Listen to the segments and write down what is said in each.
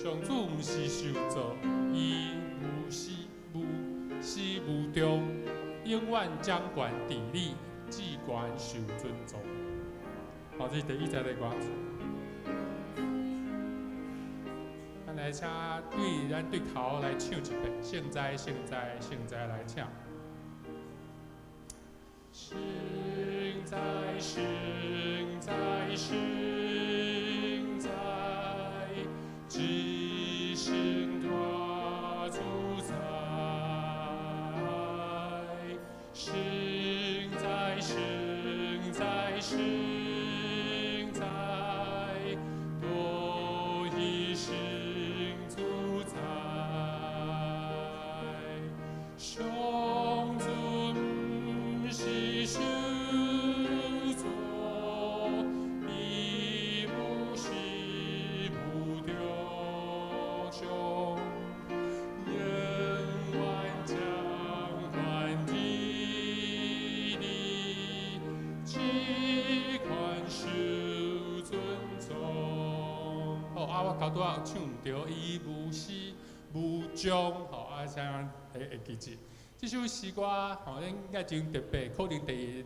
上主毋是受造，伊无始无终，永远掌管治理，至关受尊重。好，这是第一节的歌词。咱来请咱对头来唱一遍，现在来唱。现在，知行他主宰。现在，多以行主宰。上尊是受造，伊无始无终，永远掌管治理，只管受尊重。好，我头拄仔唱唔对，伊无始无终，吼，啥会记住？这首诗歌吼，咱应该真特别，可能伫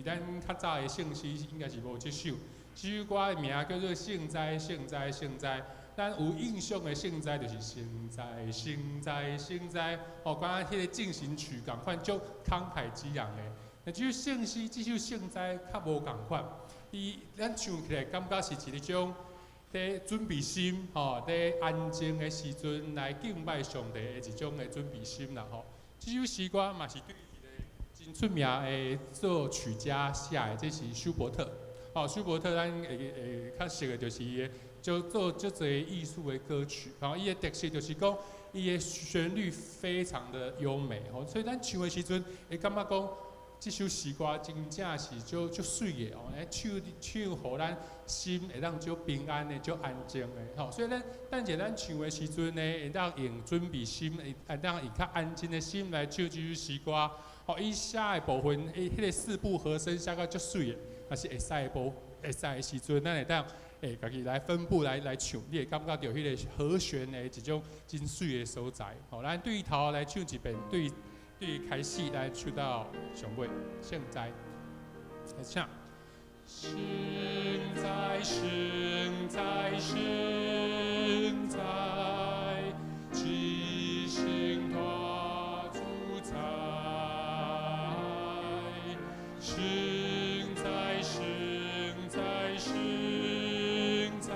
咱较早的圣诗应该是无这首。这首歌的名叫做《圣哉圣哉圣哉》，咱有印象的圣哉就是圣哉圣哉圣哉，哦，讲迄个进行曲共款，足慷慨激昂的。那这首圣诗，这首圣哉较无共款，咱唱起来感觉是一种在准备心，吼，在安静的时阵来敬拜上帝的一种的准备心啦，吼。这首诗歌嘛是对一个真出名的作曲家写的，这是舒伯特。哦，舒伯特咱会较熟的就是伊的做足侪艺术的歌曲。然后伊的特色就是讲，伊的旋律非常的优美，吼，所以咱唱的时阵会感觉讲，这首诗歌真正是足水的哦，唱，互咱心会当足平安的、足安静的，吼。所以咱唱的时阵呢，会当用准备心，会当用较安静的心来唱这首诗歌。吼，伊写的部分，迄个四部和声写到足水的，若是会使的时阵，咱会当家己来分布来唱，你会感觉到迄个和弦的一种真水的所在。吼，咱对头来唱一遍，对开始来唱到上尾，现在来唱。现在，知行他主宰。现在，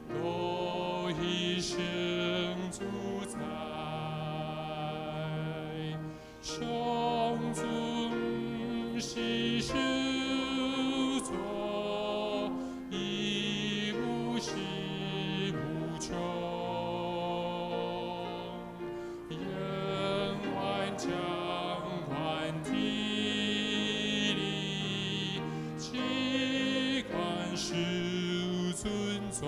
多以行主宰。上尊是受造，伊无始无终，永远掌管治理，只管受尊重。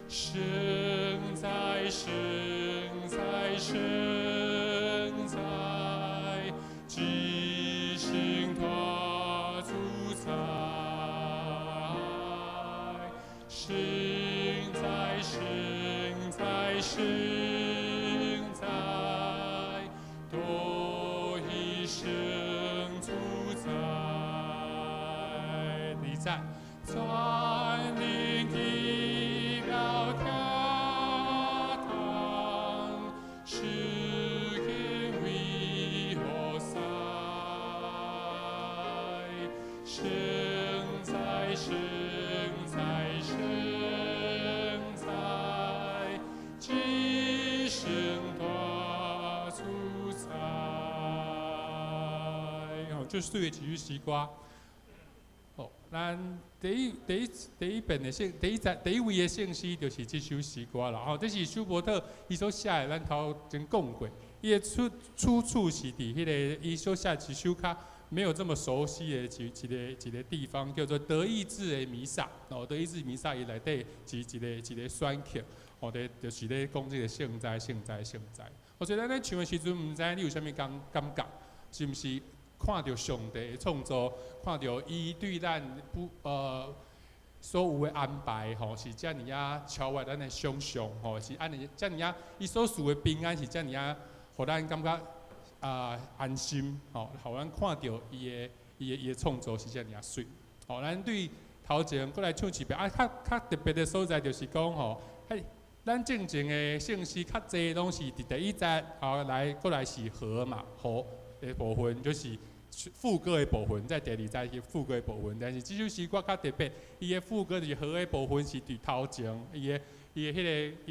现在，知行他主宰。现在，多以行主宰。你在转领仪表天堂，是因为何塞？现在，知行他主宰。哦，这是几句诗歌。哦，咱第一遍的第一位的圣诗就是这首诗歌啦。吼，这是舒伯特伊所写的，咱头前讲过，伊的出处是伫迄个伊所写一首较没有这么熟悉的一个地方，叫做德意志的弥撒。哦，德意志弥撒伊内底一个选曲，哦，就是咧讲这个圣哉。所以咱咧唱的时阵，唔知你有啥物感觉，是毋是？看到上帝的创造，看到伊对咱所有的安排吼，是遮尔啊超越咱的想象吼，是安尼遮尔啊，伊所赐的平安是遮尔啊，互咱感觉安心吼，互咱看到伊的创造是遮尔啊水。吼，咱对头前过来唱一遍较特别的所在就是讲吼，咱正经的姓氏较济拢是伫第一节过来是和嘛，和的部分就是副歌的部分，在第二节是副歌的部分。但是这首诗歌较特别，伊的副歌就是和的部分是伫头前，伊的迄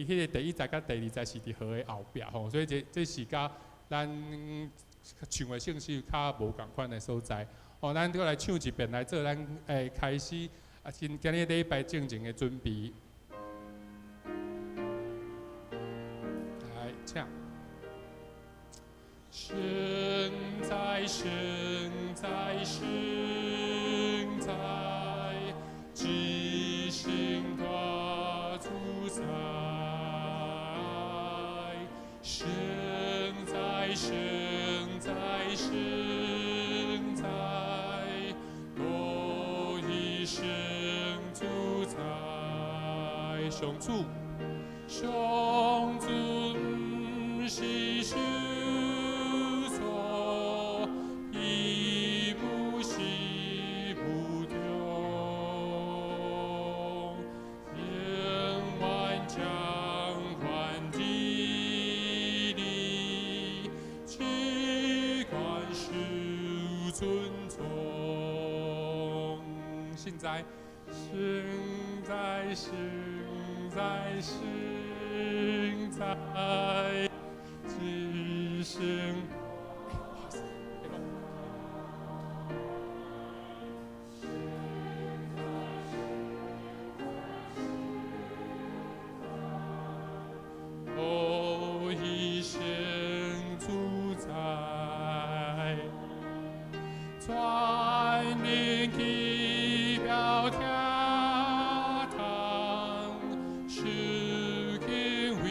个第一节甲第二节是伫和的后壁吼，所以这是甲咱唱的姓氏较无共款的所在。哦，咱过来唱一遍来做咱开始今日礼拜正经的准备。唱。生在生在生在，知生大主宰。生在生在生在，我一生主宰。上主，上主。是事所，亦不是不中。天万将还地理，只管受尊重。现在，现在，现在，现在。只剩我一生主宰，传令仪表天堂，是给为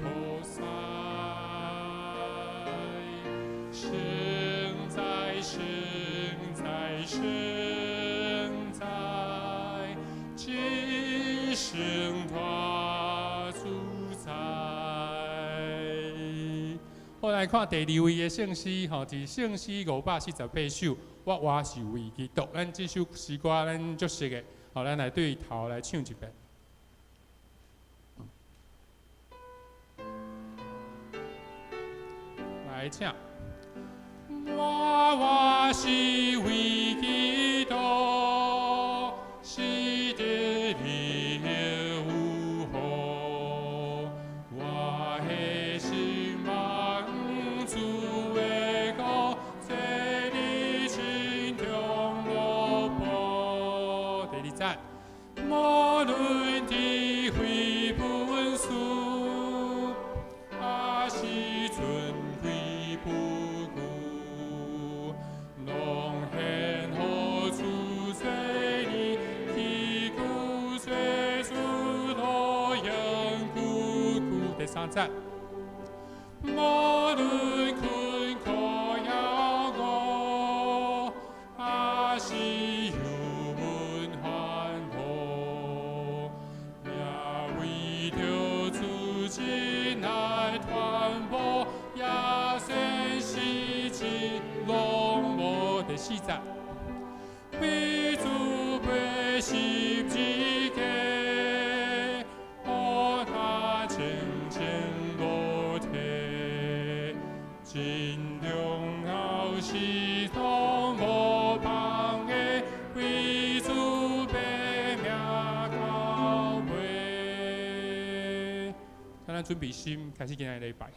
何塞？生在生在生在，只剩他主宰。我来看第二位的圣诗，吼，是圣诗548首。我是为基督。咱这首诗歌咱足熟的，好，咱来对头来唱一遍。来唱。我是为基督，是地里有福。我的心望主的歌，在你心中落播。第二节，无论地会分数，还是尊贵不顾。龙hen何处随你，剔骨随主落人苦苦。第三节，无论困苦要我，还是忧闷烦恼，也为着主进来传播，也算是一龙魔的四节，为主背十字架，让他渐渐落体，尽量后是同无旁的，为主背命到尾。咱准备心，开始今日礼拜。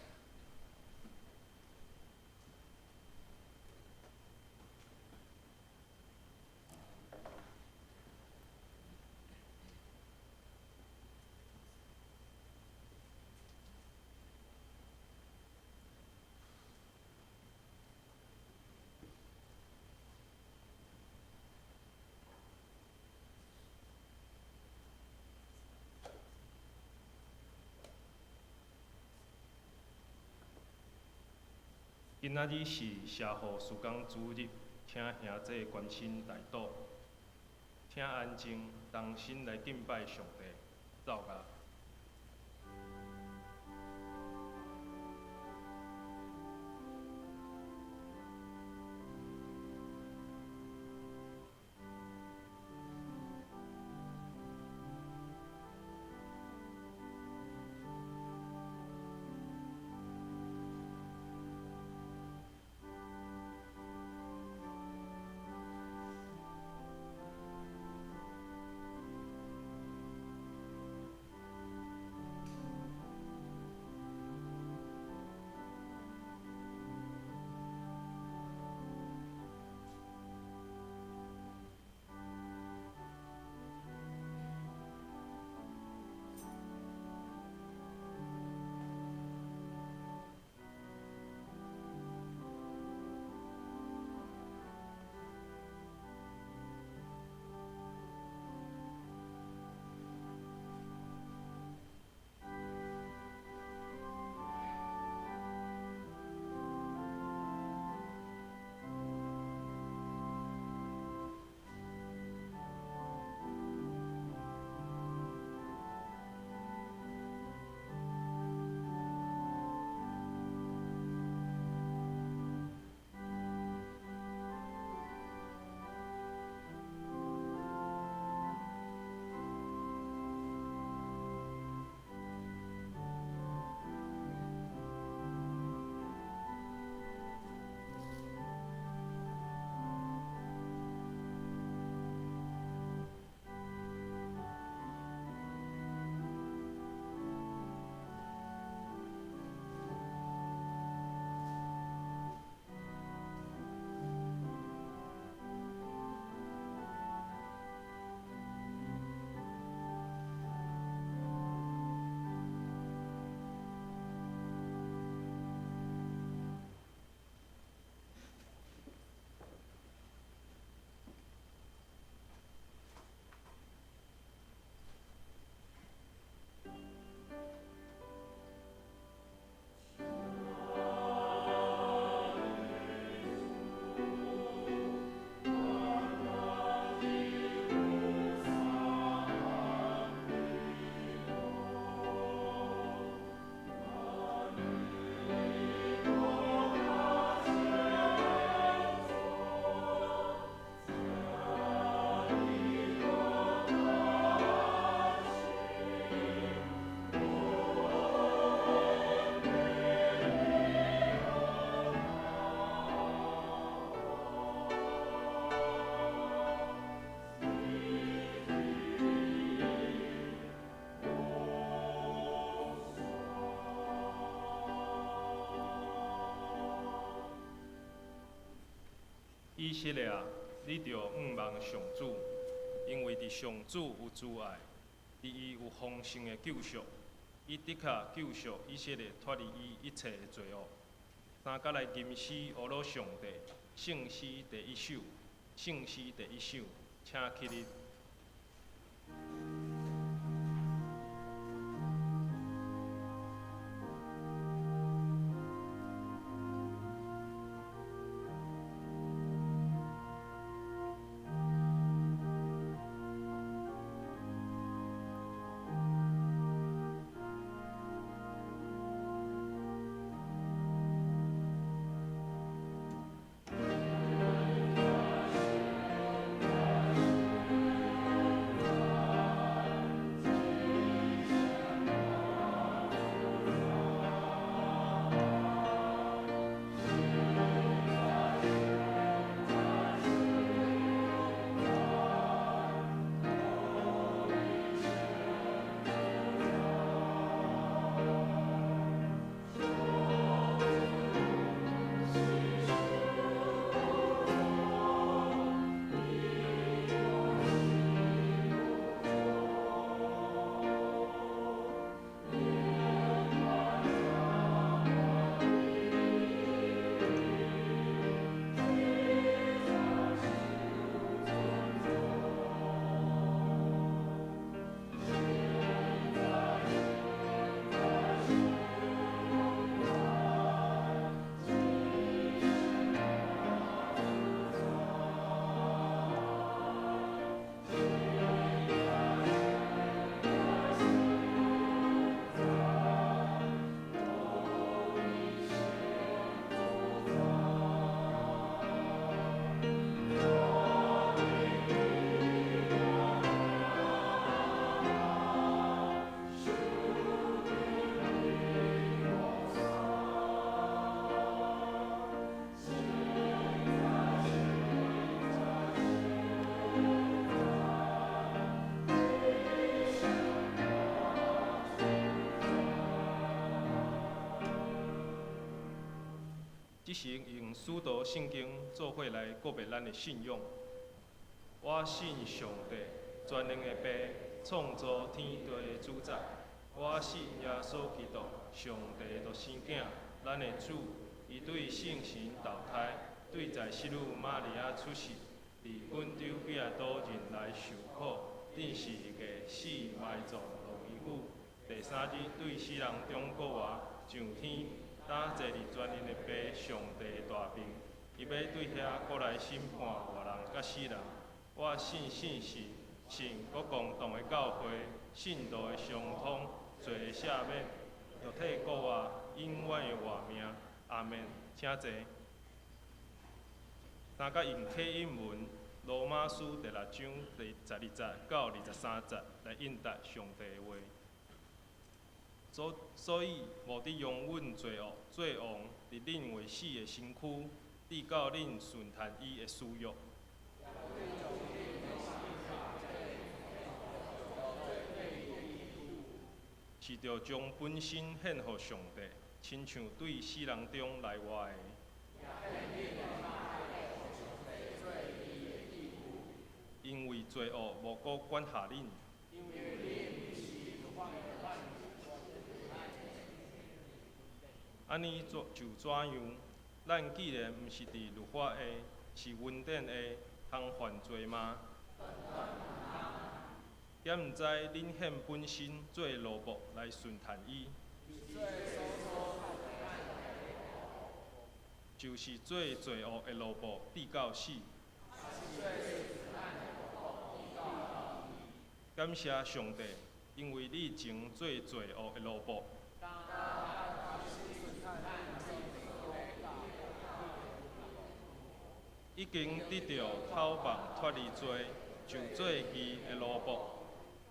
今仔日是社福时光主日，请兄姐关心来祷，听请安静，同心来敬拜上帝。走吧。以色列啊，你着仰望上主，因为伫上主有慈爱，伫伊有丰盛的救赎，伊的确救赎以色列脱离伊一切的罪恶。三甲来吟诗学罗上帝，圣诗第一首，圣诗第一首，请起立。即时用使徒圣经做伙来告别咱的信仰。我信上帝，全能的爸，创造天地的主宰。我信耶稣基督，上帝独生囝，咱的主。伊对圣神投胎，对在西鲁玛利亚出世，伫本州比亚多人来受苦，定是个死埋葬落伊骨。第三日对死人中国活上天，打坐伫全能的爸上帝大边，伊要对遐过来审判活人甲死人。我信神，信国共同的教会，信道的相通，罪的赦免，肉体国活，永远的活命。阿门，请坐。三甲用启引文，罗马书第6章第12节到23节来应答上帝的话。所以，无伫容阮罪恶，罪王伫恁为死的身躯，直到恁顺谈伊的私欲。是着将本身献予上帝，亲像对死人中来活的。因为罪恶无搁管辖恁。安尼就怎样？咱既然毋是伫律法下，是恩典下，通犯罪吗？也毋知恁献本身做奴仆来顺谈伊，就是做罪恶的奴仆，直到死。感谢上帝，因为你曾做罪恶的奴仆。已经得到透放脱离罪，就做义的奴仆。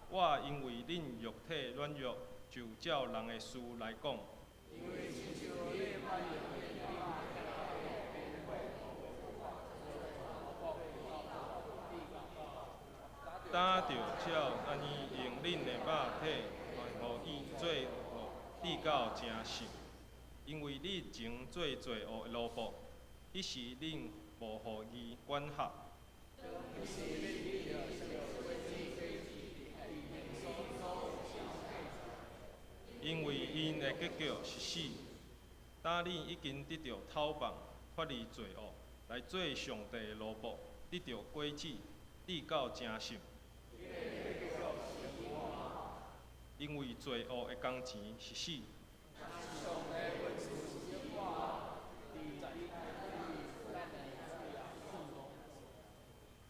我因为恁肉体软弱，就照人的事来讲。打着照安尼用恁的肉体，互伊做直到诚实。因为你曾做罪恶的奴仆，迄时恁无互伊管辖。因为因的结局是死。当恁已经得到透放，脱离罪恶，来做上帝的奴仆，得到果子，直到诚实。因为罪恶的工钱是死。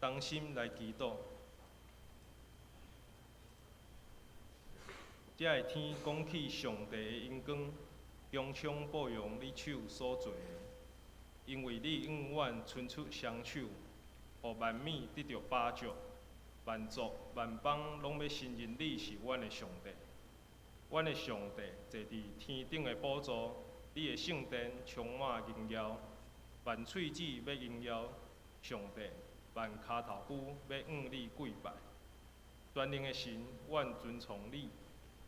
同心来祈祷。这个天讲起上帝的恩光，强强保养你手所做的，因为你永远伸出双手，互万米得到把助，万族万邦拢要承认你是阮的上帝。阮的上帝坐伫天顶的宝座，你的圣殿充满荣耀，万喙子要荣耀上帝，万骹头骨要向你跪拜。全能的神，阮尊崇你。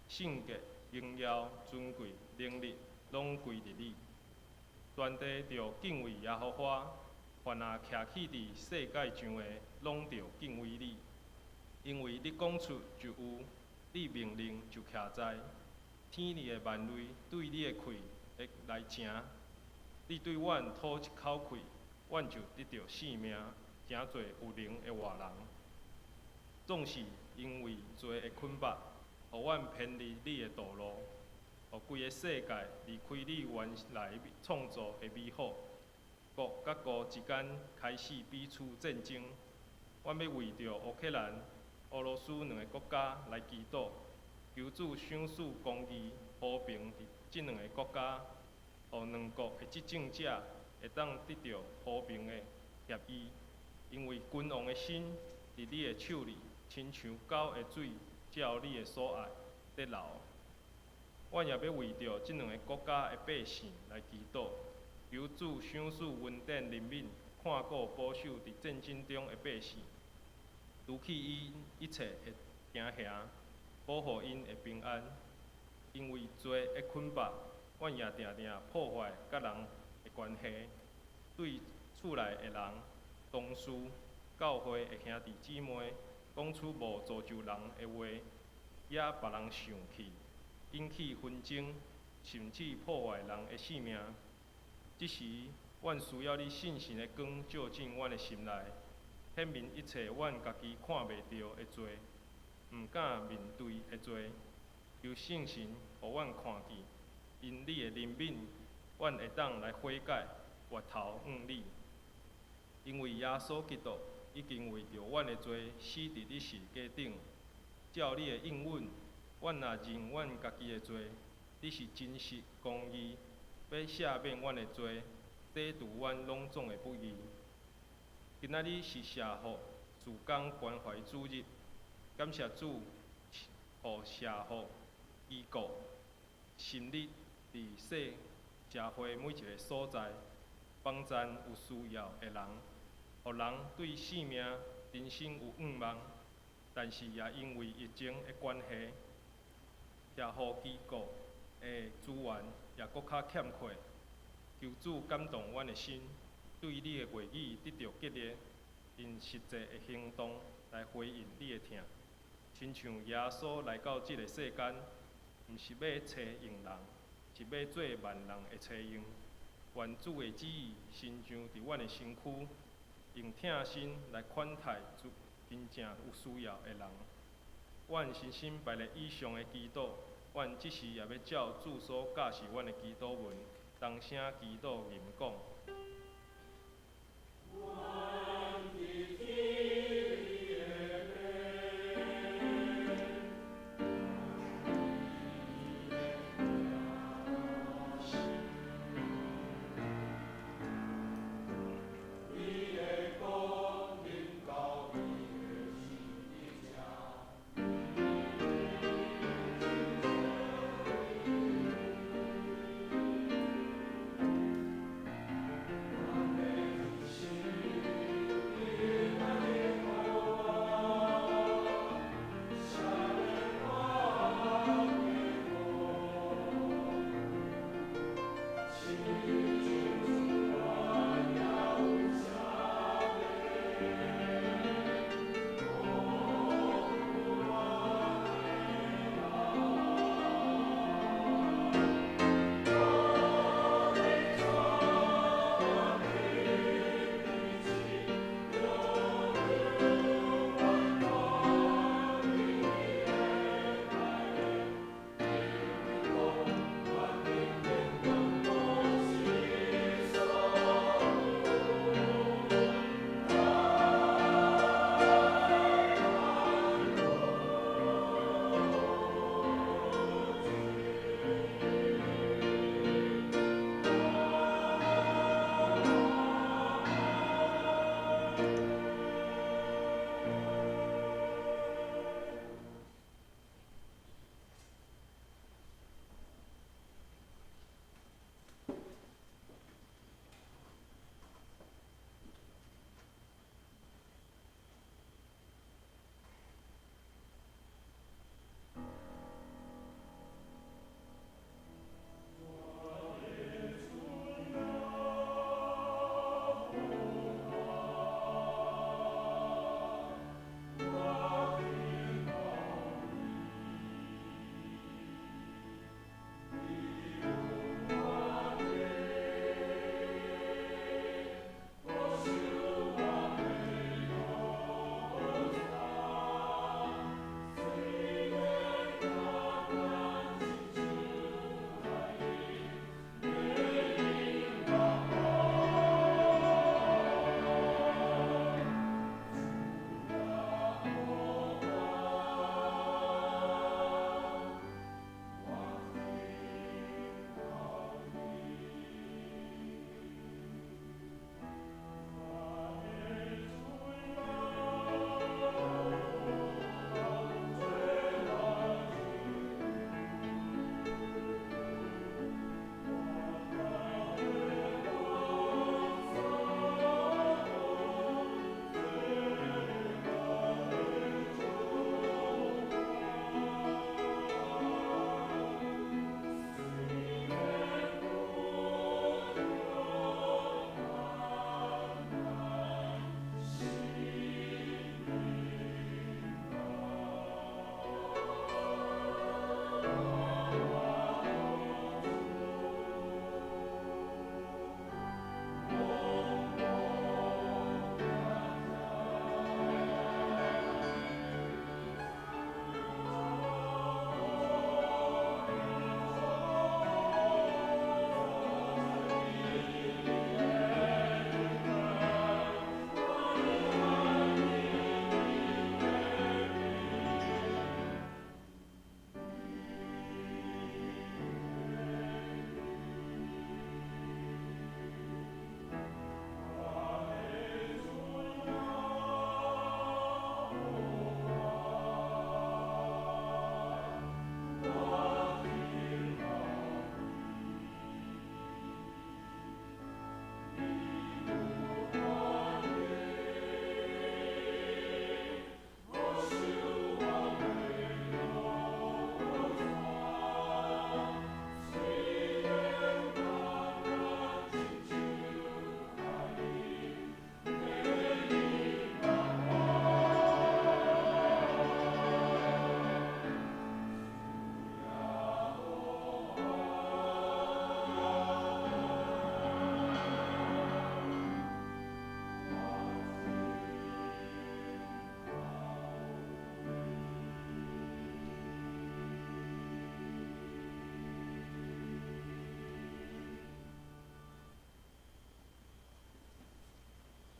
圣洁、荣耀、尊贵、能力，拢归伫你。全地着敬畏耶和华，凡也徛起伫世界上的，拢着敬畏你。因为你讲出就有，你命令就徛在。天里的万类对你的气会来诚。你对阮吐一口气，阮就得到性命，诚做有灵的活人。总是因为罪的捆绑，互阮偏离你的道路，互规个世界离开你原来创造的美好。国甲国之间开始彼此战争。阮要为着乌克兰、俄罗斯两个国家来祈祷，求主赏赐公义、和平伫这两个国家，互两国的执政者会当得到和平的协议。因为君王的心伫你的手里，亲像狗的水，照你的所爱得流。阮也要为着这两个国家的百姓来祈祷，求主赏赐恩典怜悯，看顾保守伫战争中的百姓，除去因一切的惊吓，保护因的平安。因为罪的捆绑，阮也定定破坏甲人的关系，对厝内的人、同事、教会的兄弟姊妹，讲出无造就人的话，也别人生气，引起纷争，甚至破坏人的性命。这时，阮需要你信心的光照进阮的心内，显明一切阮家己看袂到的罪，毋敢面对的罪，由圣神互阮看见。因你的怜悯，阮会当来悔改，越头向你。因为耶稣基督已经为着阮的罪死伫你十架顶，照你的应允，阮若认阮家己的罪，你是真实公义，要赦免阮的罪，抵除阮拢总的不义。今仔日是社福自工关怀主日，感谢主，互社福机构成立伫社会每一个所在，帮助有需要的人，互人对生命、人生有盼望。但是也因为疫情的关系，社福机构的资源也搁较欠缺。求主感动阮的心，对你的话语得到激励，用实际的行动来回应你的疼。亲像耶稣来到这个世间，毋是要找用人，是要做万人的找用。愿主的旨意伸张伫阮的身躯，用疼心来款待真正有需要的人。阮深深拜了以上的祈祷，阮即时也要照主所教示阮的祈祷文，同声祈祷吟讲。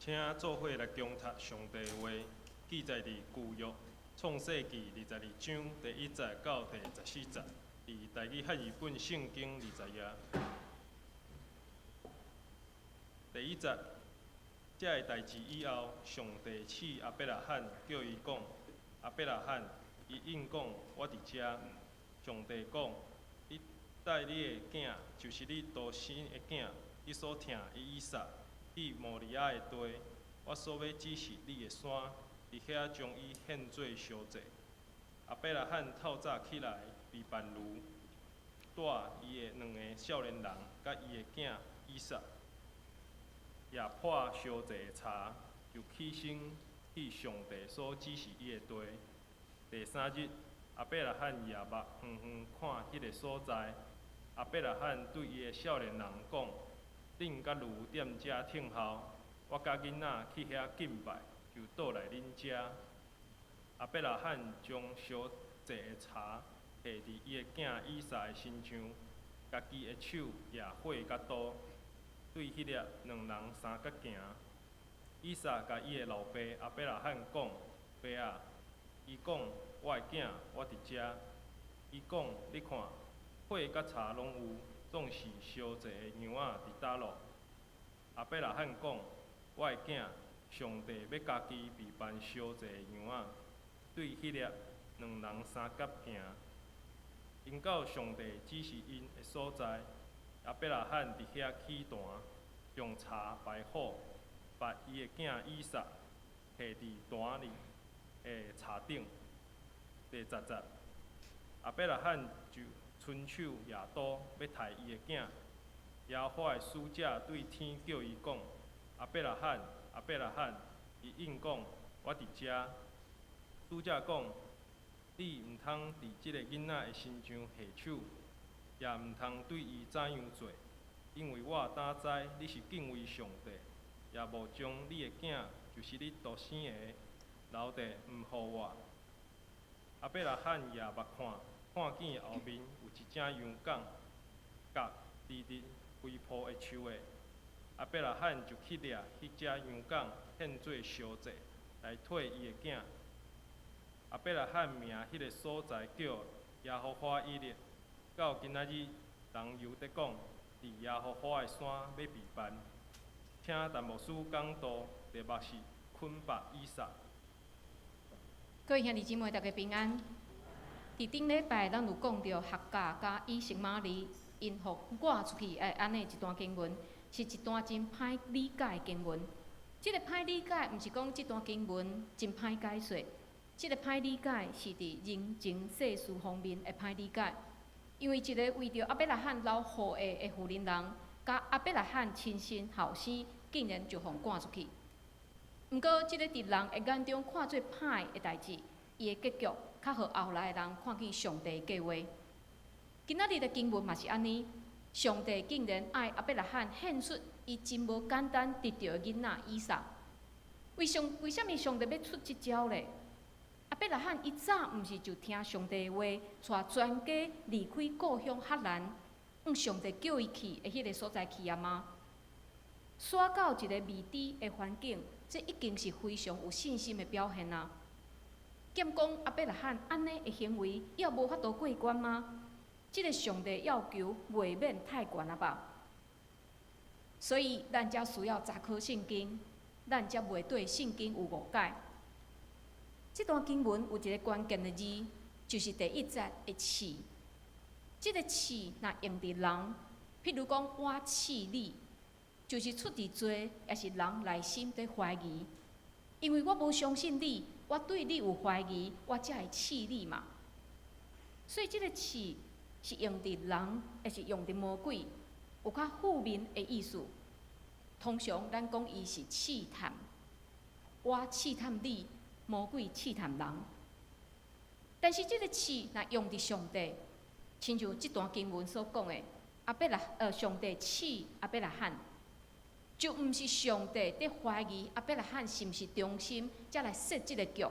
请做伙来共读上帝的话，记载伫旧约创世纪22章第1节到第14节，伫台语汉语本圣经20页。第1节，这个代志以后，上帝赐亚伯拉罕，叫伊讲：亚伯拉罕，伊应讲：我伫遮。上帝讲：你带你的囝，就是你独生的囝，你所疼的以撒，去摩利亚的地，我所要指示你的山，伫遐将伊献做烧祭。亚伯拉罕透早起来，为办驴，带伊的2个少年人，甲伊的囝以撒，也破烧祭的柴，就起身去上帝所指示伊的地。第3日，亚伯拉罕也目远远看迄个所在。亚伯拉罕对伊的少年人讲：恁甲驴踮遮听候，我甲囡仔去遐敬拜，就倒来恁遮。亚伯拉罕将烧祭的柴下伫伊的囝以撒的身上，家己的手也火甲刀，对迄粒2人3角行。以撒甲伊的老爸亚伯拉罕讲：爸啊！伊讲：我的囝，我伫遮。伊讲：你看，火甲柴拢有，总是烧祭的羊仔伫倒落。亚伯拉罕讲：我的囝，上帝要家己备办烧祭的羊仔，对迄粒2人3角行。因到上帝指示因的所在，亚伯拉罕伫遐起坛，将柴摆好，把伊的囝以撒下伫坛里的柴顶。第10节，亚伯拉罕就伸手举刀要杀伊的囝。耶和华的使者对天叫伊讲：亚伯拉罕，亚伯拉罕！伊应讲：我伫遮。使者讲：你毋通伫即个囡仔的身上下手，也毋通对伊怎样做，因为我胆知你是敬畏上帝，也无将你的囝，就是你独生的，留地毋互我。亚伯拉罕也目看见后面有一只羊羔，角直直规铺的树的。亚伯拉罕就去掠迄只羊羔，献做烧祭，来替伊的囝。亚伯拉罕名迄个所在叫耶和华以勒，到今仔日，人犹得讲，伫耶和华的山要备办。请陈牧师讲道，题目是捆绑以撒。各位兄弟姊妹，大家平安。伫顶礼拜，咱有讲到夏甲甲以实玛利因互赶出去，安尼一段经文，是一段真歹理解的经文。即个歹理解，毋是讲即段经文真歹解说，即个歹理解是伫人情世事方面的歹理解。因为一个为着亚伯拉罕留后裔的妇人，甲亚伯拉罕亲生后生，竟然就互赶出去。毋过，即个伫人的眼中看做歹的代志，伊的结局较互后来的人看见上帝的计划。今仔日的经文嘛是安尼，上帝竟然爱亚伯拉罕献出伊真无简单得到的囡仔以撒。为什么上帝要出即招咧？亚伯拉罕一早毋是就听上帝的话，带全家离开故乡赫兰，往上帝叫伊去的迄个所在去啊吗？煞到一个未知的环境，这已经是非常有信心的表现啊！兼讲亚伯拉罕安尼的行为，要无法度过关吗？这个上帝要求未免太悬了吧？所以咱才需要查考圣经，咱才袂对圣经有误解。这段经文有一个关键的字，就是第1节的“试”。这个“试”若用伫人，譬如讲我试你，就是出伫做，也是人内心在怀疑。因为我无相信你，我对你有怀疑，我才会试你嘛。所以这个“试”是用伫人，也是用伫魔鬼，有较负面的意思。通常咱讲伊是试探，我试探你。魔鬼试探人，但是这个试若用伫上帝，亲像这段经文所讲的，上帝试亚伯拉罕，就毋是上帝在怀疑亚伯拉罕是毋是忠心，才来设这个局，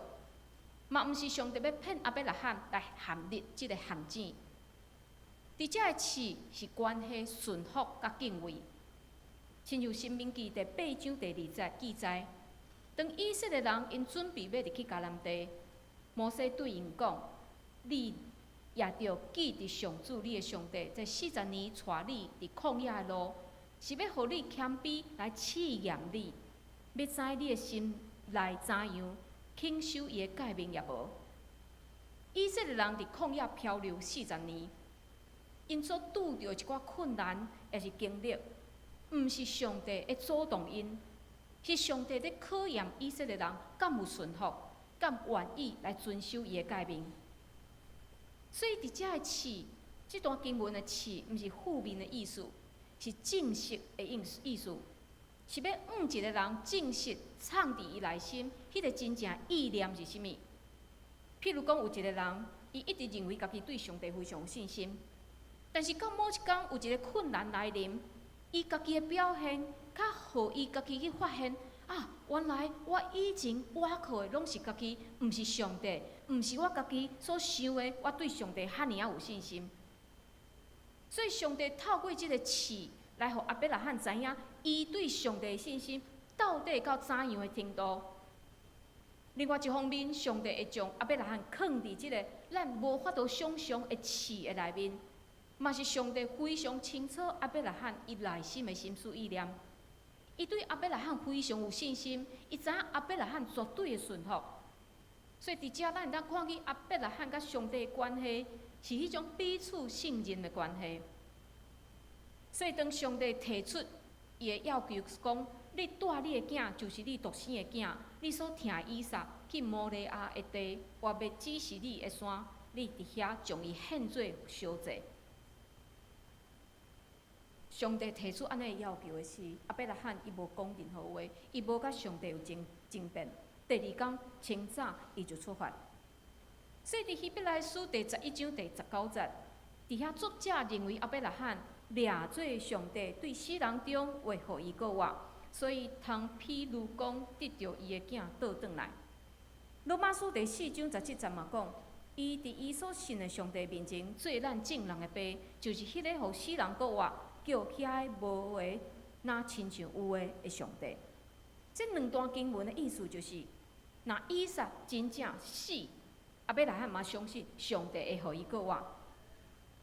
嘛毋是上帝要骗亚伯拉罕来陷入这个陷阱。伫遮个试是关系顺服甲敬畏，亲像《申命记》第8章第2节记载，当以色列人因准备要入去迦南地，摩西对因讲：“你也着记伫上主你的上帝，在40年带你伫旷野的路，是要互你谦卑来试验你，要知你的心内怎样，肯守伊的诫命也无。”以色列人伫旷野漂流40年，因所拄着一寡困难，也是经历，毋是上帝会主动因，是上帝在考验以色列人敢有顺服，敢愿意来遵守伊的诫命。所以伫遮的试，这段经文的试，毋是负面的意思，是正式的意思，是要一个人正式藏伫伊内心，迄个真正意念是啥物？譬如讲，有一个人，伊一直认为家己对上帝非常有信心，但是到某一天有一个困难来临，伊家己的表现，较互伊家己去发现啊，原来我以前倚靠的拢是家己，毋是上帝，毋是我家己所想的，我对上帝遐尔有信心。所以上帝透过即个试，来互亚伯拉罕知影，伊对上帝的信心到底到怎样的程度。另外一方面，上帝会将亚伯拉罕放伫即个咱无法度想象的试的内面，嘛是上帝非常清楚亚伯拉罕伊内心的心思意念。伊对亚伯拉罕非常有信心，伊知影亚伯拉罕绝对的顺服。所以伫遮咱会当看见亚伯拉罕甲上帝的关系是迄种彼此信任的关系。所以当上帝提出伊的要求讲，你带你的囝，就是你独生的囝，你所疼以撒去摩利亚的地，我要指示你的山，你伫遐将伊献做烧祭。上帝提出安尼的要求的是，亚伯拉罕伊无讲任何话，伊无甲上帝有争辩。第2天清早伊就出发。所以伫希伯来书第11章第19节，伫遐作者认为亚伯拉罕掠做上帝对死人中为互伊过活，所以通譬如讲得着伊的囝倒转来。罗马书第4章17节嘛讲，伊伫伊所信的上帝面前做咱正人的爸，就是迄个互死人过活，叫遐个无话若亲像有话的上帝。这2段经文的意思就是，若以撒真正死，亚伯拉罕嘛相信上帝会互伊过活。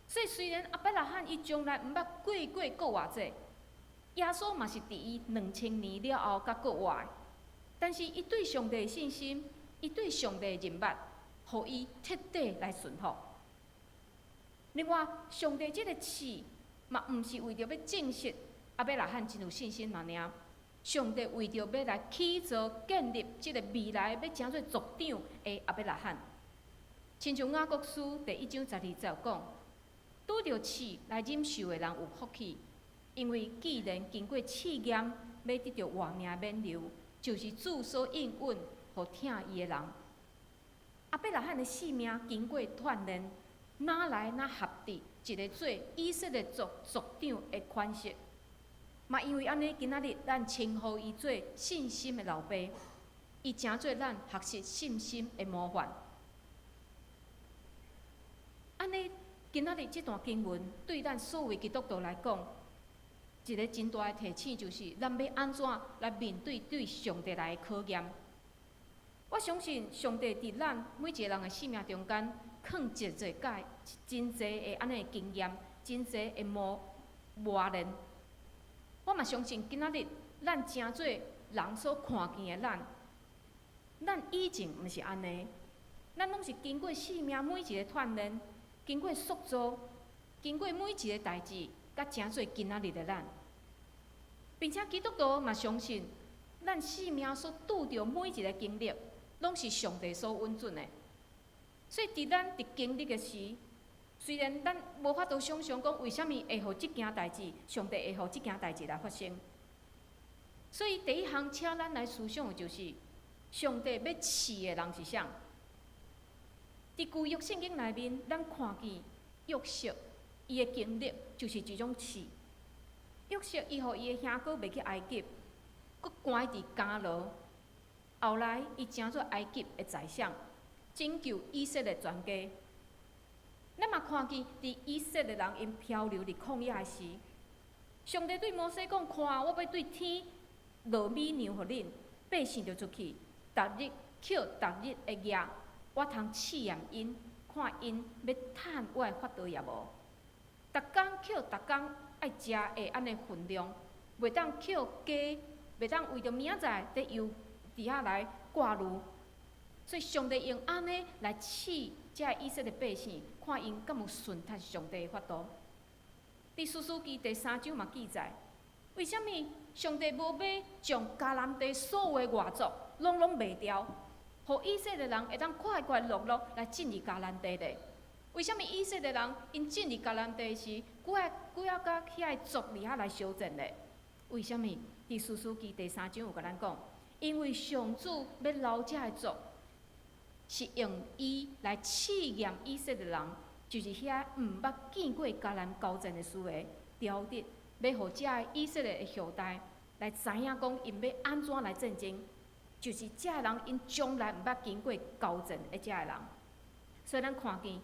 所以虽然亚伯拉罕伊从来毋捌过过活者，耶稣嘛是伫伊2000年了后才过活的，但是伊对上帝的信心，伊对上帝的认捌，互伊彻底来顺服。另外，上帝即个试嘛，毋是为着要证实亚伯拉罕真有信心尔。上帝为着要来起造建立即个未来要成做族长的亚伯拉罕，亲像雅各书第1章12节讲，拄着试来忍受的人有福气，因为既然经过试验，要得到活命免流，就是主所应允，互疼伊的人。亚伯拉罕的性命经过锻炼，哪来哪合伫一个做以色列族族长的款式。嘛，因为安尼，今仔日咱称呼伊做信心的老爸，伊诚做咱学习信心的模范。安尼，今仔日这段经文对咱所有基督徒来讲，一个真大的提醒就是，咱要安怎来面对对上帝来的考验。我相信上帝伫咱每一个人的生命中间，放真侪的安尼的经验，真侪的磨练。我嘛相信，今仔日咱诚侪人所看见的咱以前毋是安尼，咱拢是经过生命每一个锻炼，经过塑造，经过每一个代志，甲诚侪今仔日的咱。并且基督徒嘛相信，咱生命所拄着每一个经历，拢是上帝所允准的。所以伫咱伫经历的时，虽然咱无法度想象讲为虾米会互即件代志，上帝会互即件代志来发生。所以第一项，请咱来思想的就是，上帝要试的人是啥？伫旧约圣经内面，咱看见约瑟伊的经历就是一种试。约瑟伊互伊的兄哥卖去埃及，佮关伫监牢，后来伊成做埃及的宰相，拯救以色列全家。咱嘛看见，伫以色列人因漂流伫旷野的时，上帝对摩西讲：看，我要对天落米粮互恁，百姓就出去，逐日捡逐日的业，我通试验因，看因要趁我的法度也无。逐工捡，逐工爱食的安尼分量，袂当捡加，袂当为着明仔载得又伫遐来挂虑。所以上帝用安尼来试遮以色列百姓，看因敢有顺服上帝的法度。伫士师记第3章嘛记载，为虾米上帝无要将迦南地所有的外族拢灭掉，互以色列人会当快快乐乐来进入迦南地咧？为虾米以色列人因进入迦南地时，几啊甲遐族伫遐来相争咧？为虾米？伫士师记第3章有甲咱讲，因为上主要留遮的族，是用伊来试验以色列人。就是遐毋捌见过迦南交战的思维，雕刻，要互遮个以色列的后代来知影讲，因要安怎来战争。就是遮个人因从来毋捌经过交战的遮个人，所以咱看见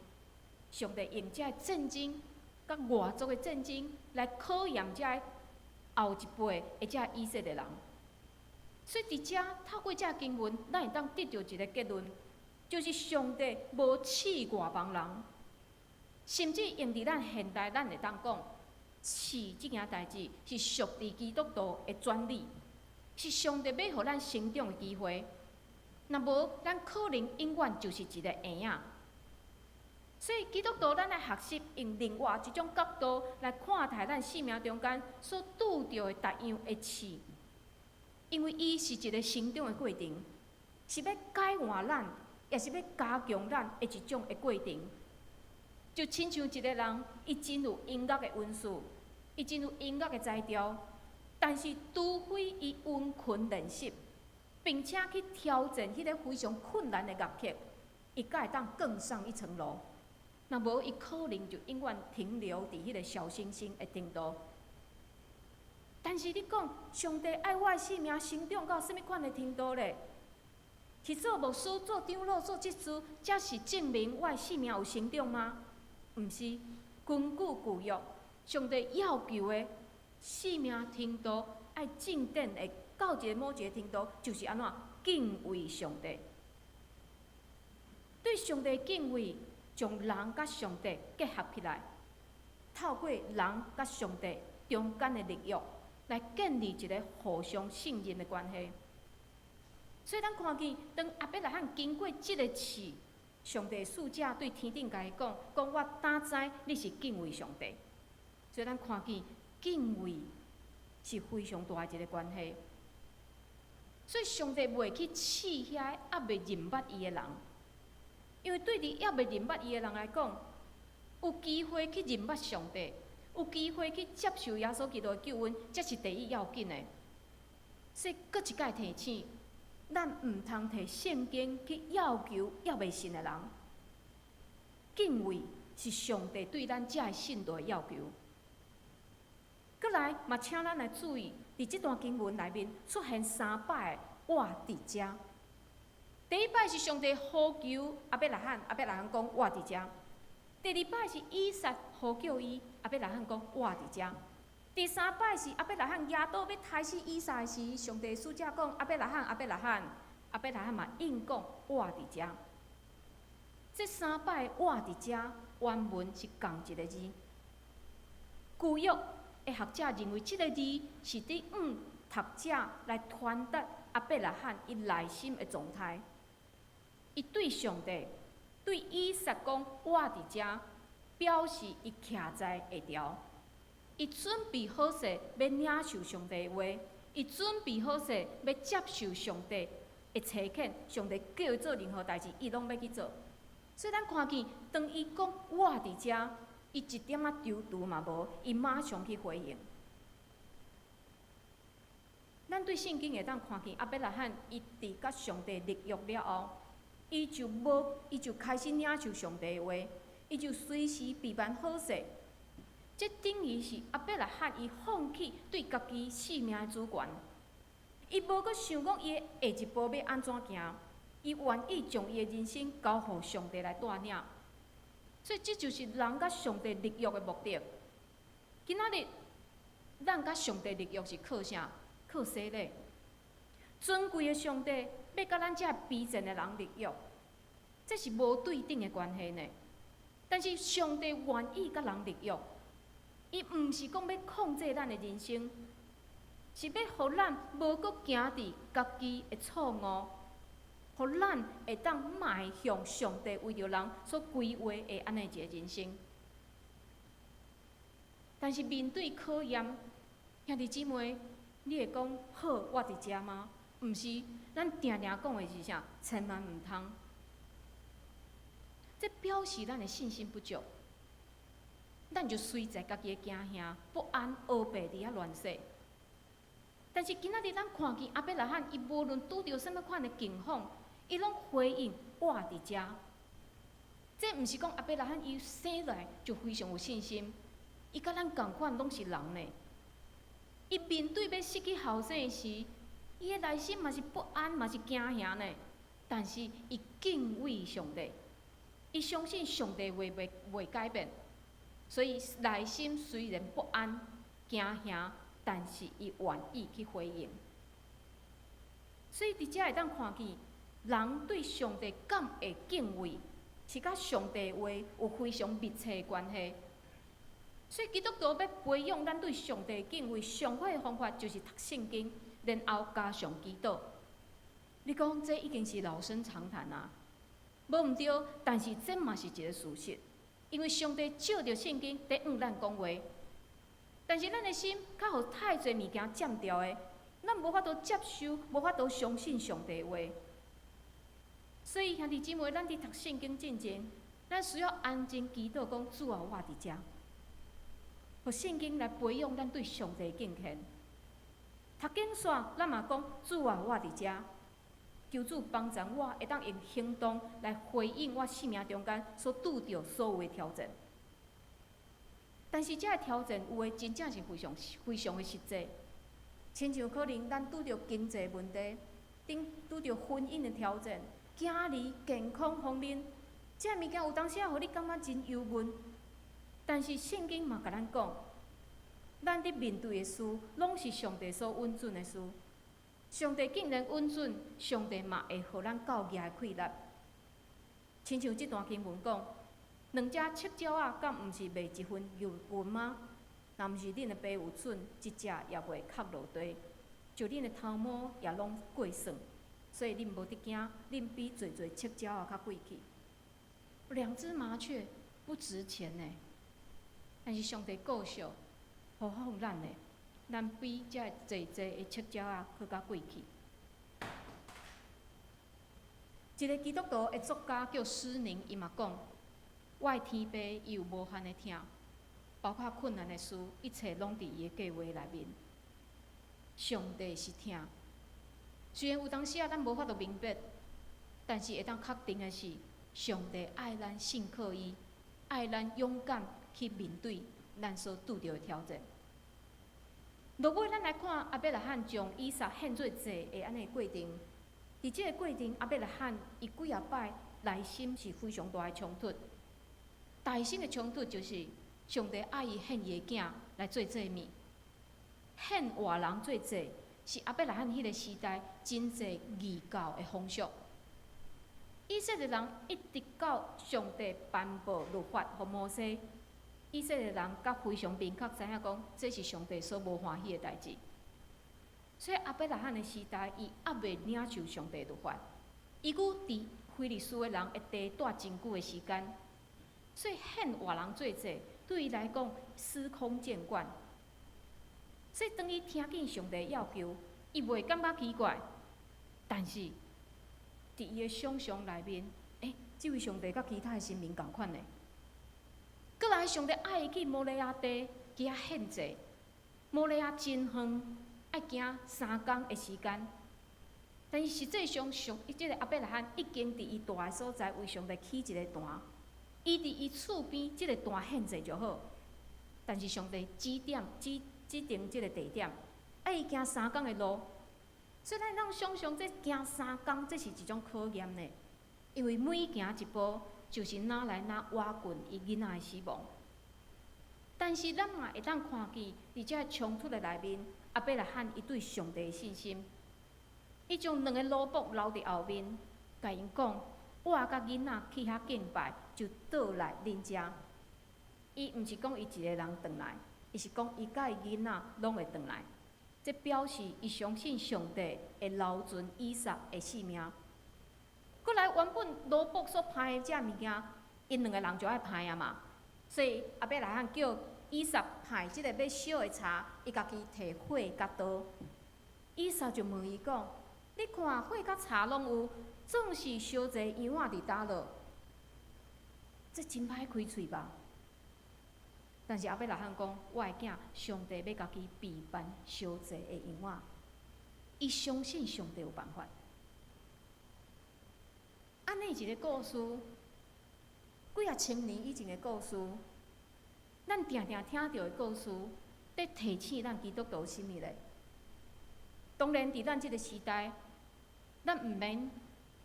上帝用遮个战争，甲外族的战争来考验遮个后一辈的遮个以色列人。所以伫遮透过遮个经文，咱会当得到一个结论，就是上帝无试外邦人。甚至用伫咱现代，咱会当讲，试即件代志是属于基督徒的专利，是上帝要互咱成长的机会。若无，咱可能永远就是一个婴仔。所以基督徒咱来学习用另外一种角度来看待咱生命中间所拄着的逐样的试，因为伊是一个成长的过程，是要改换咱，也是要加强咱的一种的过程。就亲像一个人，伊真有音乐的温素，伊真有音乐的才调，但是除非伊温勤练习，并且去挑战迄个非常困难的乐曲，伊才会当更上一层楼。若无，伊可能就永远停留伫迄个小星星的程度。但是你讲，上帝爱我的生命成长到什么款的程度咧？是做牧师、做长老、做执事，才是证明我的生命有成长吗？毋是，根据旧约，上帝要求的生命程度爱进展的到一个某一个程度，就是安怎敬畏上帝。对上帝敬畏，将人甲上帝结合起来，透过人甲上帝中间的力量，来建立一个互相信任的关系。所以咱看见，当亚伯拉罕经过即个试，上帝使者对天顶甲伊讲：我胆知你是敬畏上帝。所以咱看见敬畏是非常大一个关系。所以上帝袂去试遐还袂认捌伊的人，因为对伫还袂认捌伊的人来讲，有机会去认捌上帝，有机会去接受耶稣基督的救恩，这是第一要紧的。所以，搁一摆提醒。咱毋通摕圣经去要求还袂信的人，敬畏是上帝对咱遮个信徒的要求。搁来，嘛请咱来注意，伫即段经文内面出现3摆我伫遮。第一摆是上帝呼求亚伯拉罕，亚伯拉罕讲我伫遮；第二摆是以撒呼叫伊，亚伯拉罕讲我伫遮。第3摆是亚伯拉罕亚倒要杀死以撒时，上帝使者讲亚伯拉罕，亚伯拉罕，亚伯拉罕嘛应讲我伫遮。这3摆我伫遮，原文是共一个字。旧约的学者认为，这个字是伫读者来传达亚伯拉罕伊内心的状态。伊对上帝、对以撒讲我伫遮，表示伊徛在下条。伊准备好势要领受上帝的话，伊准备好势要接受上帝的差遣，上帝叫伊做任何代志，伊拢要去做。所以咱看见，当伊讲我伫遮，伊一点仔犹豫嘛无，伊马上去回应。咱对圣经会当看见，亚伯拉罕伊伫甲上帝立约了后，伊就开始领受上帝的话，伊就随时备办好势。这等于是亚伯拉罕伊放弃对家己生命的主权，伊无阁想讲伊的下一步要安怎行，伊愿意将伊的人生交互上帝来带领。所以这就是人甲上帝立约的目的。今仔日咱甲上帝立约是靠啥？靠洗礼。尊贵的上帝要甲咱遮卑贱的人立约，这是无对等的关系呢。但是上帝愿意甲人立约，伊毋是讲要控制咱的人生，是要互咱无搁行伫家己的错误，互咱会当迈向上帝为着人所规划的安尼一个人生。但是面对考验，兄弟姊妹，你会讲好我伫遮吗？毋是，咱定定讲的是啥？千万毋通。这表示咱的信心不足，咱就随在家己的惊吓、不安、黑白伫遐乱说。但是今仔日咱看见阿伯拉罕，伊无论拄着什么款的境况，伊拢回应我伫遮。这毋是讲阿伯拉罕伊生来就非常有信心，伊甲咱共款拢是人呢。伊面对要失去后生时，伊的内心嘛是不安，嘛是惊吓呢。但是伊敬畏上帝。伊相信上帝话袂改变，所以内心虽然不安、惊吓，但是伊愿意去回应。所以伫遮会当看见，人对上帝敢会敬畏，是甲上帝话有非常密切的关系。所以基督徒要培养咱对上帝敬畏上快的方法，就是读圣经，然后加上祈祷。你讲这已经是老生常谈啊。无毋对，但是这嘛是一个事实，因为上帝照着圣经在咱讲话，但是咱的心较互太侪物件占掉的，咱无法度接受，无法度相信上帝的话。所以兄弟姊妹，咱伫读圣经之前，咱需要安静祈祷，讲主啊，我伫遮，互圣经来培养咱对上帝的敬虔。读经线，咱嘛讲主啊，我伫遮。求主帮助我，会当用行动来回应我生命中间所拄着所有的挑战。但是，这个挑战有诶真正是非常的实际。亲像可能咱拄着经济问题，拄着婚姻的挑战、囝儿健康方面，这物件有当时啊，互你感觉真忧闷。但是圣经嘛，甲咱讲，咱伫面对的事，拢是上帝所允准的事。上帝竟然允准，上帝嘛会互咱教业的溃烂。亲像这段经文讲，两只赤鸟仔，敢毋是卖一份油银吗？若毋是恁的爸有准，一只也袂磕落地，就恁的头毛也拢过算，所以恁无得惊，恁比侪赤鸟仔较贵气。两只麻雀不值钱呢，但是上帝顾惜，好好咱呢。咱比遮侪的赤鸟仔佫较贵气。一个基督徒的作家叫施宁，伊嘛讲，我的天父伊有无限的疼，包括困难的事，一切拢伫伊的计划内面。上帝是疼，虽然有当时啊，咱无法度明白，但是会当确定的是，上帝爱咱信靠伊，爱咱勇敢去面对咱所拄着的挑战。落尾，咱来看阿伯拉罕将以撒献做祭的安尼过程。伫即个过程，阿伯拉罕伊几啊摆内心是非常大的冲突。内心的冲突就是上帝爱伊献伊的囝来做祭物，献活人做祭是阿伯拉罕迄个时代真济异教的风俗。以色列人一直到上帝颁布律法互摩西。以色列人甲非常明确知影讲，这是上帝所无欢喜的代志。所以阿伯拉罕的时代，伊还未领受上帝律法，伊佫伫非利士的人的地待真久的时间，所以献活人做祭，对伊来讲司空见惯。所以当伊听见上帝要求，伊袂感觉奇怪，但是伫伊的想象内面，这位上帝甲其他的神明共款呢？过来，上帝爱伊去摩利亚地去遐献祭，摩利亚真远，爱行3工的时间。但是实际上，即个阿伯拉罕已经伫伊住的所在为上帝起一个坛，伊伫伊厝边即个坛献祭就好。但是上帝指定即个地点，爱伊行3工的路，所以咱能想象，这行3工，这是一种考验呢，因为每行一步。就是哪来哪挖滚伊囡仔的死亡，但是咱嘛会当看见，伫遮冲突的内面，阿伯拉罕伊对上帝的信心，伊将两个萝卜留伫后面，甲因讲：我甲囡仔去遐敬拜，就倒来恁遮。伊毋是讲伊一个人转来，伊是讲伊甲伊囡仔拢会转来。这表示伊相信上帝会留存以撒的性命。过来，原本罗卜所拍的遮物件，因两个人就爱拍啊嘛。所以阿伯拉罕叫以撒拍即个要烧的柴，伊家己摕火甲刀。以撒就问伊讲：你看火甲柴拢有，总是烧者羊仔伫倒落，这真歹开喙吧？但是阿伯拉罕讲：我的囝，上帝要家己备办烧者的羊仔，伊相信上帝有办法。安尼一个故事，几啊千年以前的故事，咱定定听到的故事，在提醒咱基督徒心里咧。当然，伫咱即个时代，咱毋免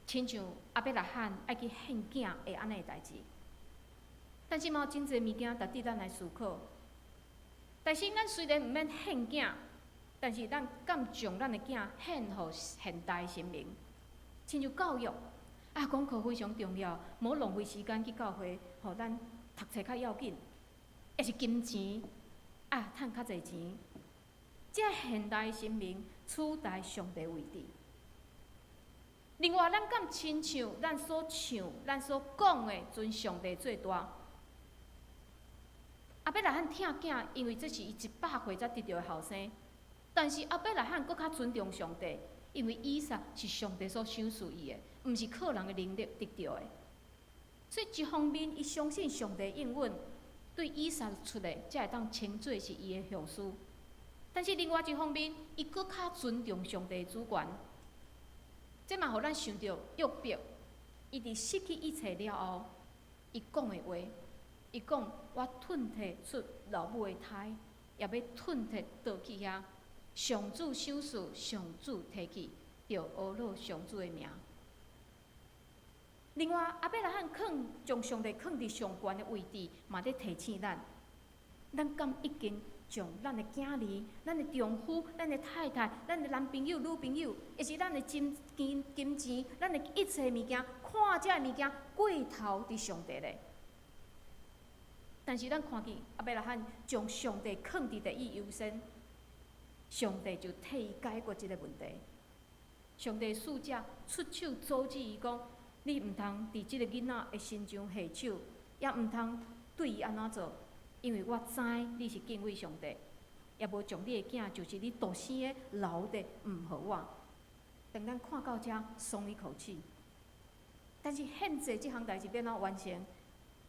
亲像阿伯拉罕爱去献囝的安尼代志。但是嘛，有真侪物件值得咱来思考。但是咱虽然毋免献囝，但是咱敢将咱的囝献互现代神明，亲像教育。功课非常重要，无浪费时间去教会，互咱读册较要紧。也是金钱，趁较侪钱。这现代神明取代上帝位置。另外，咱敢亲像咱所唱、咱所讲的，尊上帝最大。阿伯拉罕疼囝，因为这是伊100岁才得到的后生。但是阿伯拉罕搁较尊重上帝，因为以撒是上帝所赏赐伊的。毋是靠人的能力得到的，所以一方面，伊相信上帝应允，对以撒出来，才会当称作是伊的后嗣。但是另外一方面，伊搁较尊重上帝的主权。这嘛，互咱想到约伯，伊伫失去一切了后，伊讲的话，伊讲：我吞摕出老母的胎，也要吞摕倒去遐。上主赏赐，上主提去，就学落上主的名。另外，阿伯拉罕将上帝放伫上悬的位置，嘛在提醒咱：咱敢已经将咱的囝儿、咱的丈夫、咱的太太、咱的男朋友、女朋友，也是咱的金钱、咱的一切物件，看这物件过头伫上帝咧。但是咱看见阿伯拉罕将上帝放伫第一优先，上帝就替伊解决这个问题。上帝使者出手阻止伊讲。你毋通伫即个囡仔的身上下手，也毋通对伊安怎做，因为我知你是敬畏上帝，也无将你的囝就是你独生的留伫毋互我。当咱看到遮，松一口气。但是现在即项代志要怎完成？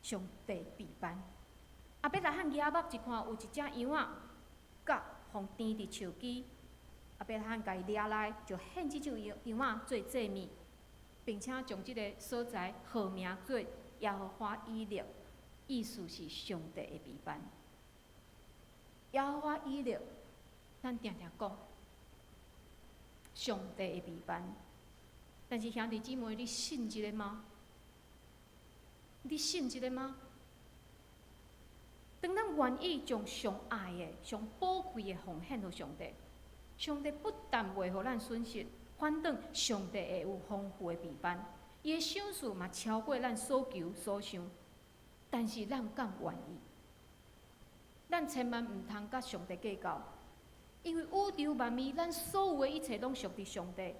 上帝必办。阿伯拉罕举目一看，有一只羊仔，甲互钉伫树枝，阿伯拉罕家己抓来，就献即只羊仔做祭物。并且将即个所在号名做耶和华以勒，意思是上帝的陪伴。耶和华以勒，咱常常讲上帝的陪伴，但是兄弟姊妹，你信即个吗？你信即个吗？当咱愿意将上爱的、上宝贵的奉献予上帝，上帝不但袂互咱损失。反正上帝会有丰富的陪伴，伊的赏赐嘛超过咱所求所想。但是咱敢愿意？咱千万毋通甲上帝计较，因为宇宙万物，咱所有的一切拢属于上帝。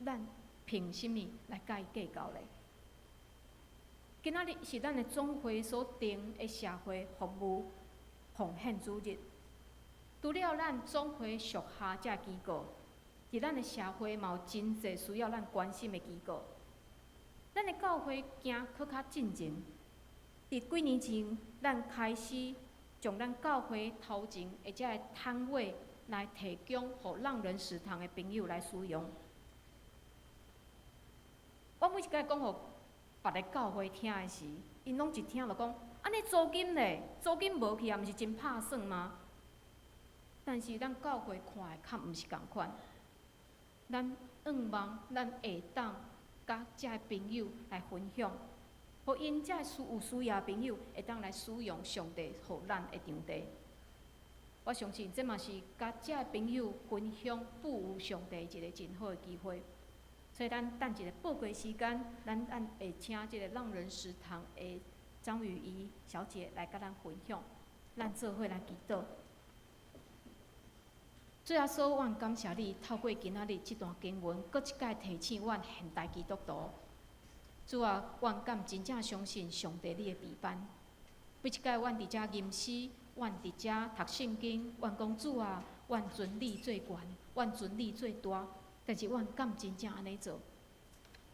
咱凭什么来甲伊计较咧？今仔日是咱的总会所定的社会服务奉献主日，除了咱总会属下这机构。伫咱的社会嘛有真侪需要咱关心的机构，咱的教会行搁较进前。伫几年前，咱开始将咱教会头前或者个摊位来提供予让人食堂的朋友来使用。我每一摆讲予别个教会听的时，因拢一听就讲：安尼租金咧，租金无去啊，毋是真拍算吗？但是咱教会看的较毋是共款。咱望咱下当甲遮个朋友来分享，互因遮有需要的朋友会当来使用上帝互咱的场地。我相信这嘛是甲遮的朋友分享富有上帝一个真好的机会。所以咱等一个宝贵时间，咱会请即个浪人食堂的张雨怡小姐来甲咱分享，咱做伙来祈祷。主耶稣，阮感谢你透过今仔日这段经文，搁一摆提醒阮现代基督徒。主啊，阮敢真正相信上帝你的陪伴。每一摆阮伫遮吟诗，阮伫遮读圣经，阮讲主啊，阮尊你最悬，阮尊你最大。但是阮敢真正安尼做？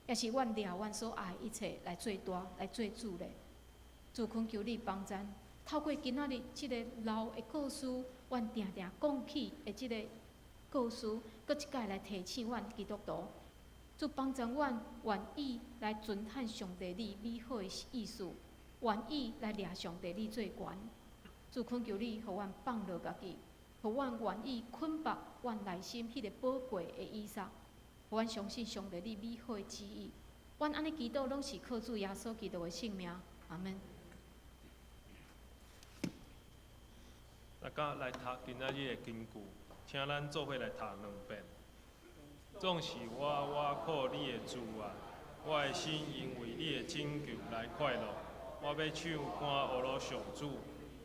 也是阮掠阮所爱一切来做大，来做主咧。主恳求你帮助，透过今仔日即个老的故事，阮定定讲起的即个故事，搁一摆来提醒阮基督徒。主帮助阮愿意来尊叹上帝你美好的意思，愿意来掠上帝你最悬。主恳求你，互阮放落家己。互阮愿意捆绑阮内心迄个宝贵的意识，互阮相信上帝你美好的旨意。阮安尼祈祷，拢是靠主耶稣基督的性命。阿门。大家来读今仔日的经句，请咱做伙来读2遍。总是我靠你的主啊，我的心因为你的拯救来快乐。我要唱歌学罗上主，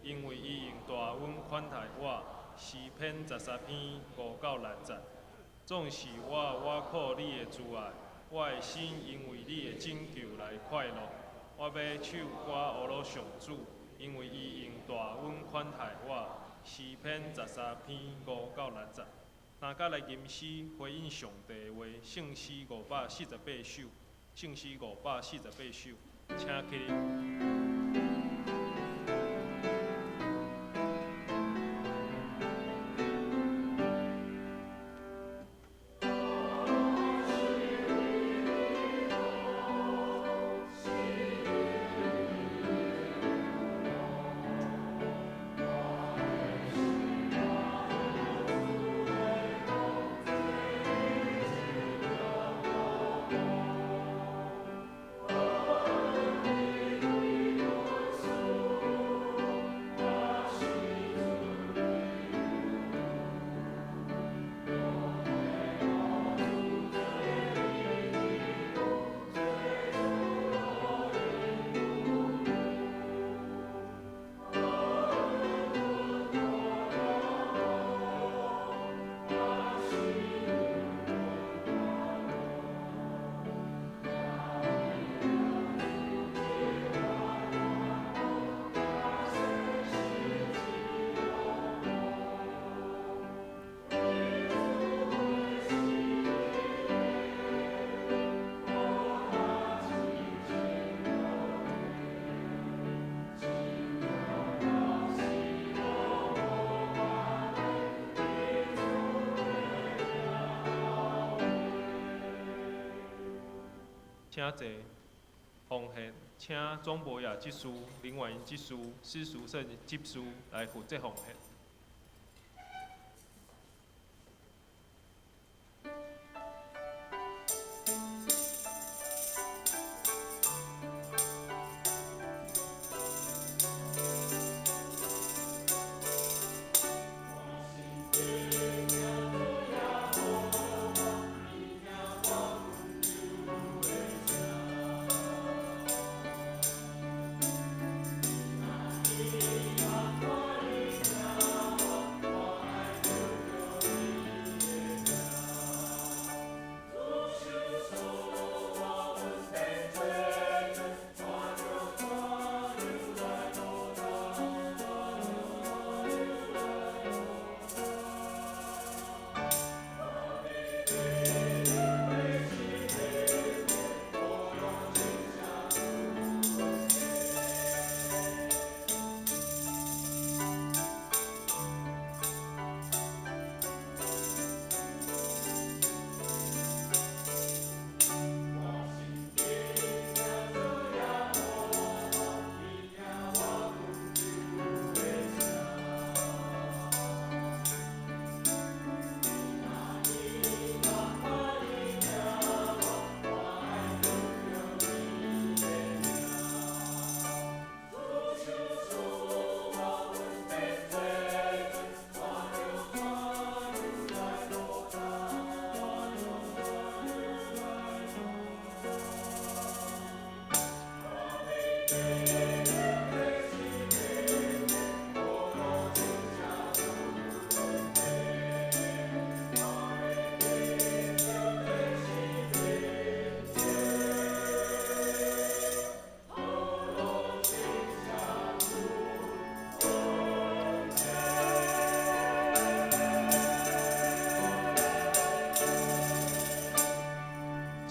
因为伊用大恩款待我。诗篇13篇5到6节，总是我靠你的主爱，我的心因为你的拯救来快乐。我要唱歌学罗上主，因为伊用大恩款待我。诗篇13篇5到6节，大家来吟诗回应上帝的话，圣诗548首，圣诗548首，请起立。请坐，奉献，请总博雅执事、林婉莹执事、施淑胜执事来负责奉献。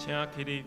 请起立。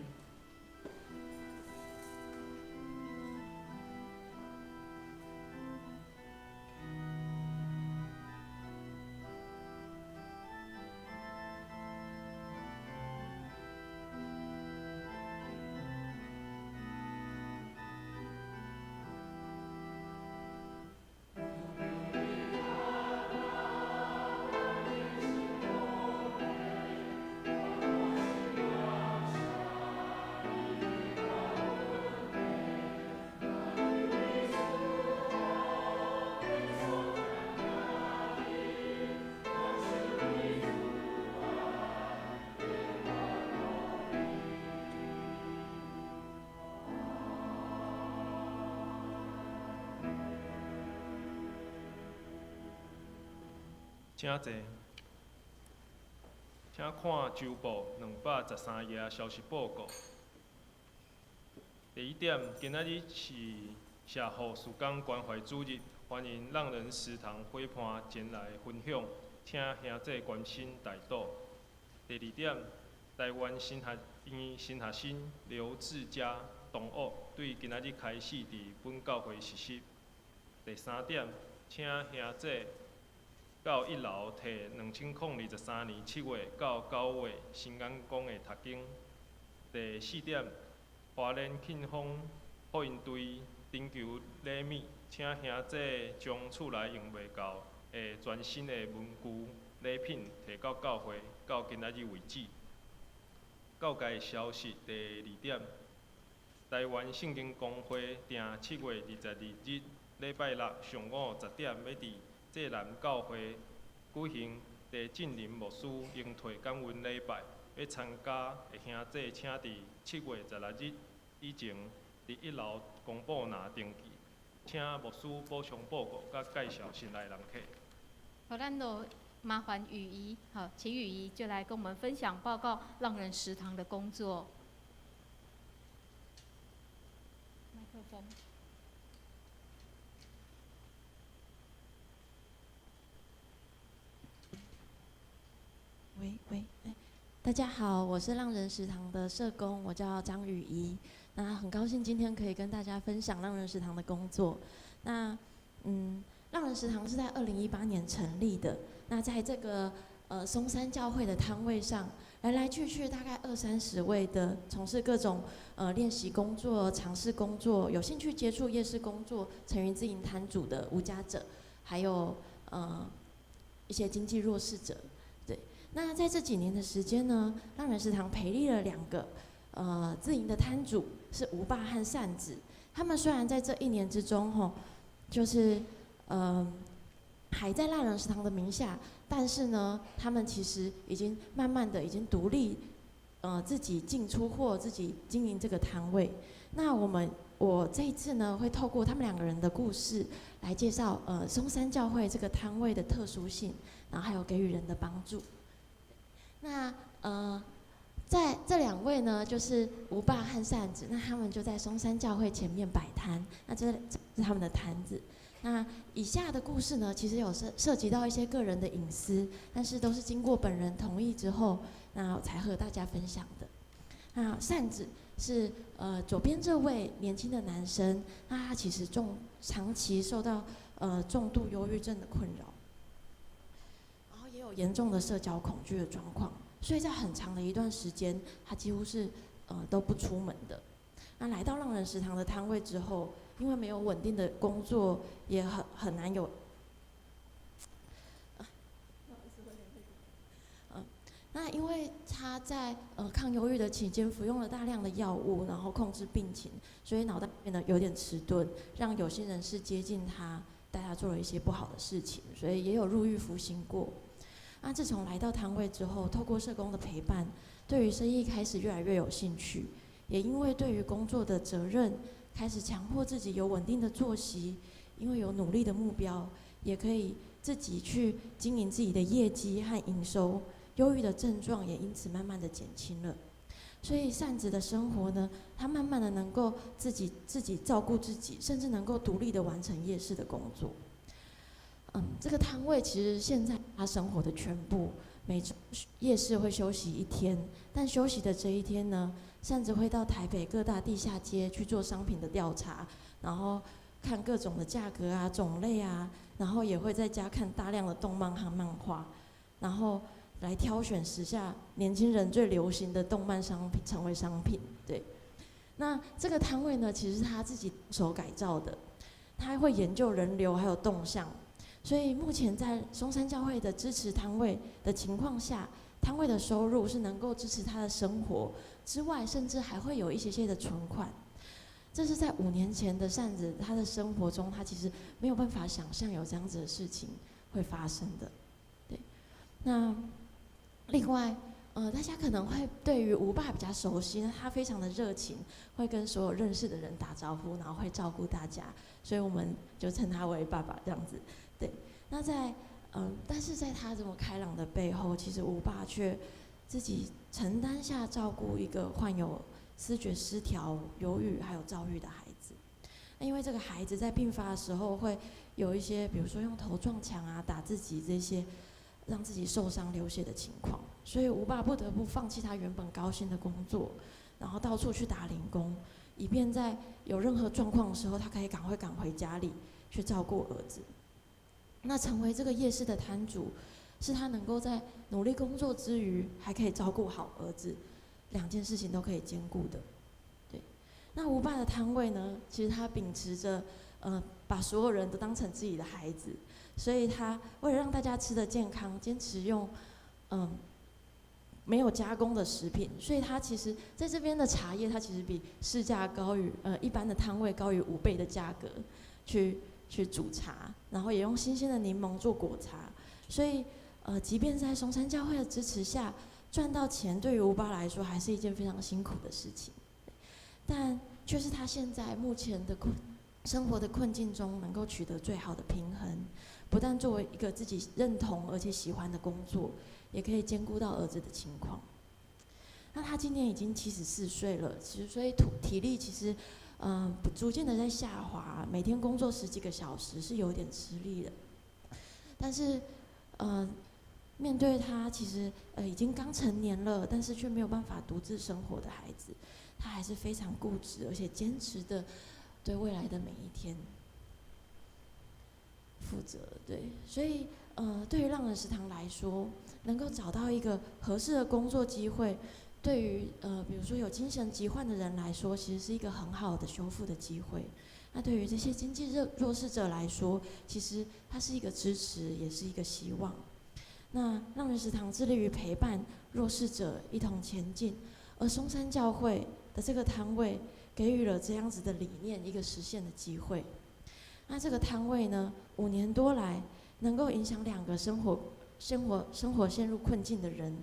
请坐，请看周报213页消息报告。第一点，今仔日是社福事工关怀主日，欢迎浪人食堂伙伴前来分享，请兄弟关心大岛。第二点，台湾新学院新学生刘志佳同学对今仔日开始伫本教会实习。第三点，请兄弟到1楼摕2023年7月到9月新安宫的读经。第四点，华联庆丰福音队征求礼物，请兄弟将厝内用袂到的全新的文具礼品摕到教会，到今仔日为止。教界的消息第二点，台湾圣经公会定7月22日礼拜六上午10点要伫济南教会举行地浸林牧师应退感恩礼拜，要参加的兄弟请伫7月16日以前伫1楼公布拿登记，请牧师补充报告甲介绍新来人客。好，咱就麻烦雨怡，好，请雨怡就来跟我们分享报告浪人食堂的工作。麦克风。喂，大家好，我是浪人食堂的社工，我叫张雨怡。那很高兴今天可以跟大家分享浪人食堂的工作。那浪人食堂是在2018年成立的。那在这个松山教会的摊位上，来来去去大概20-30位的从事各种练习工作、尝试工作、有兴趣接触夜市工作、成员自营摊主的无家者，还有一些经济弱势者。对，那在这几年的时间呢，浪人食堂培力了2个自营的摊主，是吴爸和扇子。他们虽然在这1年之中就是还在浪人食堂的名下，但是呢，他们其实已经慢慢的已经独立，自己进出货，自己经营这个摊位。那我这一次呢，会透过他们2个人的故事来介绍松山教会这个摊位的特殊性，然后还有给予人的帮助。那在这2位呢，就是吴爸和扇子，那他们就在松山教会前面摆摊，那这是他们的摊子。那以下的故事呢，其实有涉及到一些个人的隐私，但是都是经过本人同意之后，那我才和大家分享的。那扇子是左边这位年轻的男生，那他其实长期受到重度忧郁症的困扰，然后也有严重的社交恐惧的状况，所以在很长的一段时间，他几乎是都不出门的。那来到浪人食堂的摊位之后，因为没有稳定的工作，也很难有。那因为他在抗忧郁的期间服用了大量的药物，然后控制病情，所以脑袋变得有点迟钝，让有心人士接近他，带他做了一些不好的事情，所以也有入狱服刑过。那自从来到摊位之后，透过社工的陪伴，对于生意开始越来越有兴趣，也因为对于工作的责任，开始强迫自己有稳定的作息，因为有努力的目标，也可以自己去经营自己的业绩和营收，忧郁的症状也因此慢慢的减轻了。所以扇子的生活呢，他慢慢的能够自己照顾自己，甚至能够独立的完成夜市的工作。这个摊位其实现在他生活的全部。每周夜市会休息一天，但休息的这一天呢，扇子会到台北各大地下街去做商品的调查，然后看各种的价格啊、种类啊，然后也会在家看大量的动漫和漫画，然后来挑选时下年轻人最流行的动漫商品成为商品。对，那这个摊位呢，其实是他自己手改造的，他会研究人流还有动向，所以目前在松山教会的支持摊位的情况下，摊位的收入是能够支持他的生活之外，甚至还会有一些的存款。这是在5年前的扇子，他的生活中，他其实没有办法想象有这样子的事情会发生的。对，那另外，大家可能会对于吴爸比较熟悉，那他非常的热情，会跟所有认识的人打招呼，然后会照顾大家，所以我们就称他为爸爸这样子。对，那但是在他这么开朗的背后，其实吴爸却自己承担下照顾一个患有思觉失调、忧郁还有躁郁的孩子。那因为这个孩子在病发的时候会有一些，比如说用头撞墙啊、打自己这些，让自己受伤流血的情况，所以吴爸不得不放弃他原本高薪的工作，然后到处去打零工，以便在有任何状况的时候，他可以赶快赶回家里去照顾儿子。那成为这个夜市的摊主，是他能够在努力工作之余，还可以照顾好儿子，2件事情都可以兼顾的。对，那吴爸的摊位呢，其实他秉持着，把所有人都当成自己的孩子，所以他为了让大家吃得健康，坚持用，没有加工的食品，所以他其实在这边的茶叶，它其实比市价高于一般的摊位高于5倍的价格去煮茶，然后也用新鲜的柠檬做果茶，所以即便在松山教会的支持下，赚到钱对于吴爸来说还是一件非常辛苦的事情，但却是他现在目前的生活的困境中能够取得最好的平衡，不但作为一个自己认同而且喜欢的工作，也可以兼顾到儿子的情况。那他今年已经74岁了，所以体力其实逐渐的在下滑，每天工作10几个小时是有点吃力的。但是面对他其实已经刚成年了，但是却没有办法独自生活的孩子，他还是非常固执而且坚持的对未来的每一天负责。对，所以对于浪人食堂来说，能够找到一个合适的工作机会，对于比如说有精神疾患的人来说，其实是一个很好的修复的机会。那对于这些经济弱势者来说，其实它是一个支持，也是一个希望。那浪人食堂致力于陪伴弱势者一同前进，而松山教会的这个摊位给予了这样子的理念一个实现的机会。那这个摊位呢，5年多来能够影响2个生活陷入困境的人，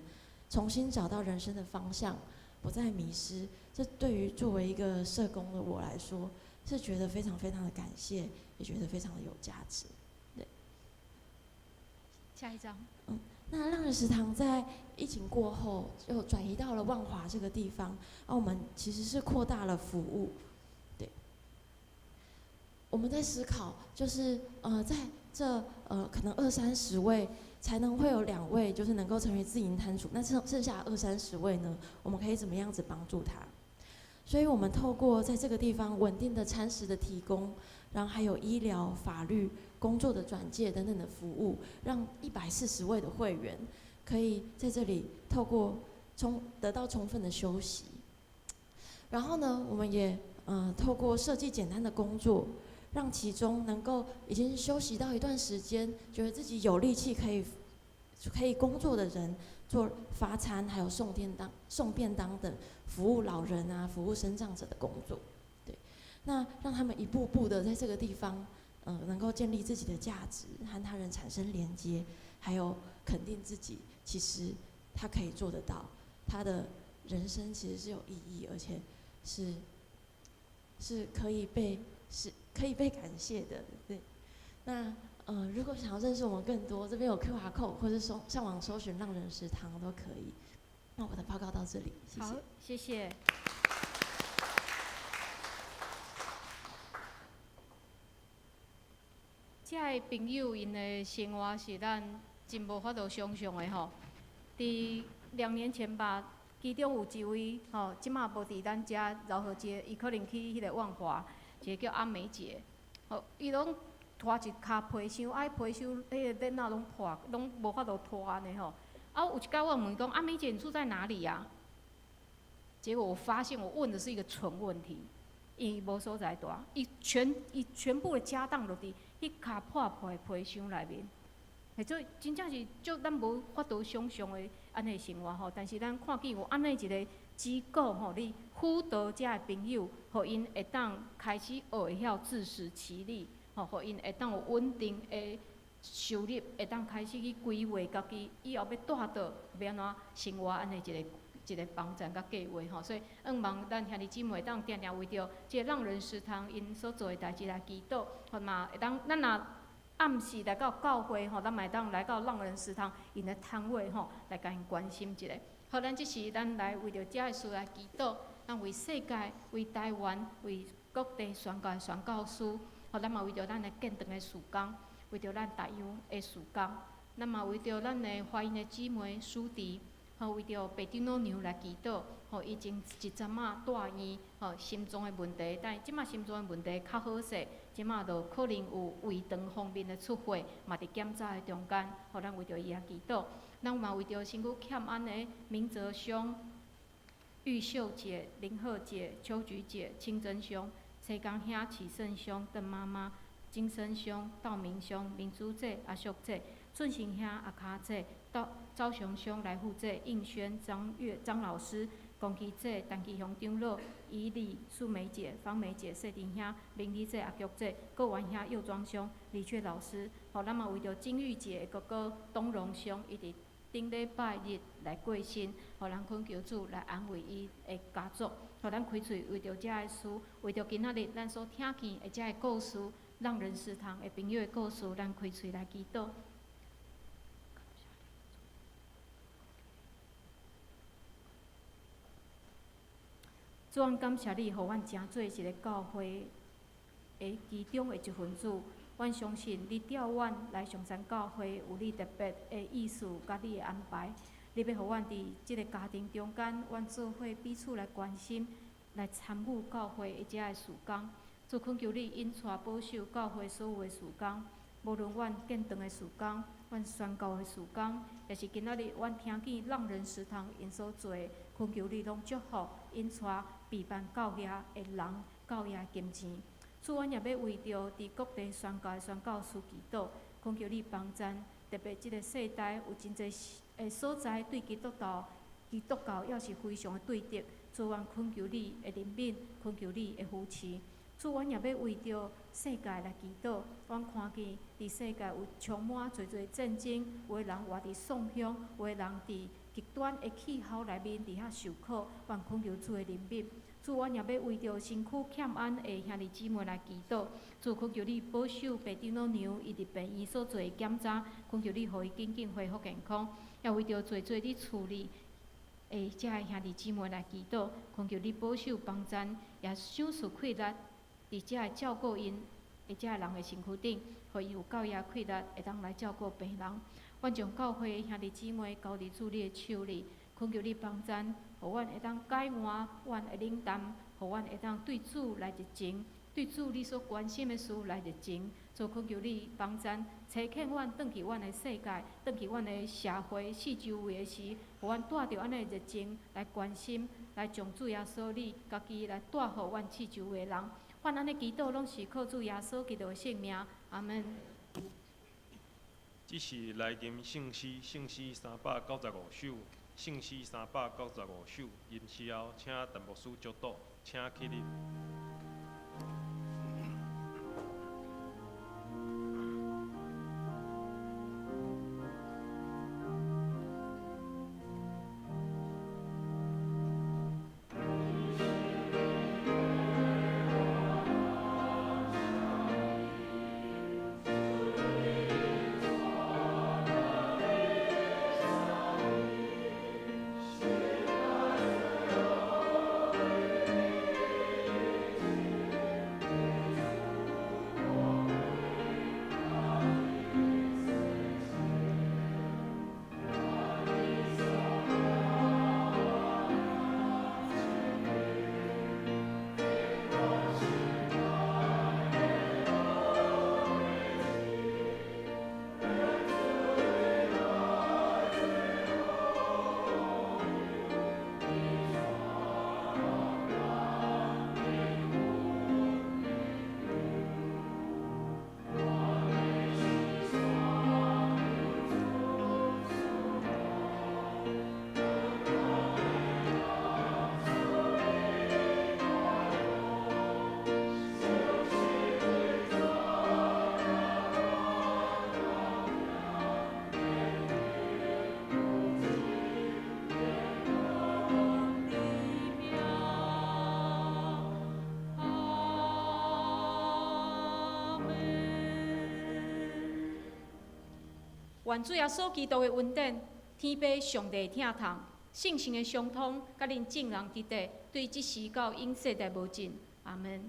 重新找到人生的方向，不再迷失。这对于作为一个社工的我来说，是觉得非常非常的感谢，也觉得非常的有价值。对。下一张。那浪人食堂在疫情过后又转移到了万华这个地方，我们其实是扩大了服务。对。我们在思考，就是在这可能20-30位才能会有2位就是能够成为自营摊主，那剩下20-30位呢，我们可以怎么样子帮助他？所以我们透过在这个地方稳定的餐食的提供，然后还有医疗、法律、工作的转介等等的服务，让140位的会员可以在这里透过得到充分的休息。然后呢，我们也透过设计简单的工作，让其中能够已经休息到一段时间，觉得自己有力气可以工作的人，做发餐还有送便当等服务老人啊、服务身障者的工作。对，那让他们一步步的在这个地方，能够建立自己的价值，和他人产生连接，还有肯定自己，其实他可以做得到，他的人生其实是有意义，而且是可以被感谢的。对，那如果想要认识我们更多，这边有 QR code， 或者上网搜寻浪人食堂都可以。那我的报告到这里，谢谢。好，谢谢。这个朋友因的生活是咱真无法度想象的吼。伫2年前吧，其中有一位即马无伫咱遮饶河街，伊可能去迄个万华，一个叫阿梅姐，伊拢拖一骹皮箱，皮箱迄个链仔拢破，拢无法度拖安尼吼。有一摆我问讲，阿梅姐你住在哪里呀？结果我发现我问的是一个蠢问题，伊无所在住，伊全部的家当落伫迄骹破破的皮箱内面。所以真正是就咱无法度想象的安尼生活吼，但是咱看见有安尼一个机构吼，你辅导遮的朋友，互因会当开始学会晓自食其力，吼，互因会当有稳定的收入，会当开始去规划家己以后要带倒要安怎生活安尼一个方针甲计划吼，所以望咱兄弟姊妹当定定为着即个让人食堂因所做的代志来祈祷，或嘛会当咱若暗时来到教会吼，咱嘛会当来到让人食堂因的摊位吼，来甲因关心一下。好，咱即时咱来为着遮个事来祈祷，咱为世界、为台湾、为各地宣教的宣教师，好，咱嘛为着咱的建堂的事工，为着咱大洋的事工，咱嘛为着咱的华人的姊妹师弟，好，为着白丁老娘来祈祷，吼，已经一阵仔住院，吼，心脏的问题，但即马心脏的问题较好势。即马就可能有胃肠方面的出血，嘛伫检查的中间，互咱为着伊也祈祷。咱嘛为着身躯欠安的明泽兄、玉秀姐、林鹤姐、秋菊姐、清真兄、崔江兄、启胜兄、邓妈妈、金生兄、道明兄、明珠姐、阿淑姐、顺行兄、阿卡姐、赵雄兄、来福姐、应轩、张老师。公基姐、陈其雄长老、以礼、素梅姐、方梅姐、谢đình兄、明理姐、阿菊姐、郭元兄、幼庄兄、李雀老师，吼，咱嘛为着金玉姐的哥哥东荣兄，伊伫顶礼拜日来过身，互咱恳求主来安慰伊的家族，互咱开喙为着遮个事，为着今仔日咱所听见的遮个故事，让人食堂的朋友的故事，咱开喙来祈祷。主，阮感谢你，互阮成做一个教会的其中的一份子。阮相信你调阮来上山教会，有你特别的意思，甲你的安排。你要互阮伫即个家庭中间，阮做伙彼此来关心，来参与教会的遮个事工。主，恳求你引带保守教会所有的事工，无论阮建堂的事工，阮宣教的事工，也是今仔日阮听见让人食堂因所做的，恳求你拢祝福引带备办教业的人、教业的金钱。主，阮也要为着伫各地宣教的宣教师祈祷，恳求你帮赞，特别即个世代有真侪的所在对基督教也是非常的对立。主，阮恳求你的怜悯，恳求你的扶持。主，阮也要为着世界来祈祷。阮看见伫世界有充满侪战争，有的人活伫丧乡，有的人伫极端的气候内面伫遐受苦。阮恳求主的怜悯。主，阮也要为着身躯欠安的兄弟姊妹来祈祷。主，恳求你保守白丁老娘伊伫病院所做的检查，恳求你互伊紧紧恢复健康。也为着做你处理的遮个兄弟姊妹来祈祷，恳求你保守帮赞，也想事气力伫遮个照顾因的遮个人的身躯顶，互伊有够也气力会当来照顾病人。阮将教会的兄弟姊妹交伫主你的手里，恳求你帮赞，互阮会当改换阮的冷淡，互阮会当对主来热情，对主你所关心的事来热情。主，恳求你帮赞，找欠阮转去阮的世界，转去阮的社会四周围的时，互阮带着安尼的热情来关心，来将主耶稣你家己来带互阮四周围的人。阮安尼祈祷拢是靠主耶稣基督的圣名，阿门。即是来吟圣诗395首，圣诗395首，吟诗后请陈牧师祝祷，请起立。愿主耶稣基督的恩典、天父上帝疼痛、圣神的相通，甲恁众人伫地，对即时到永世代无尽。阿门。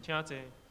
请坐。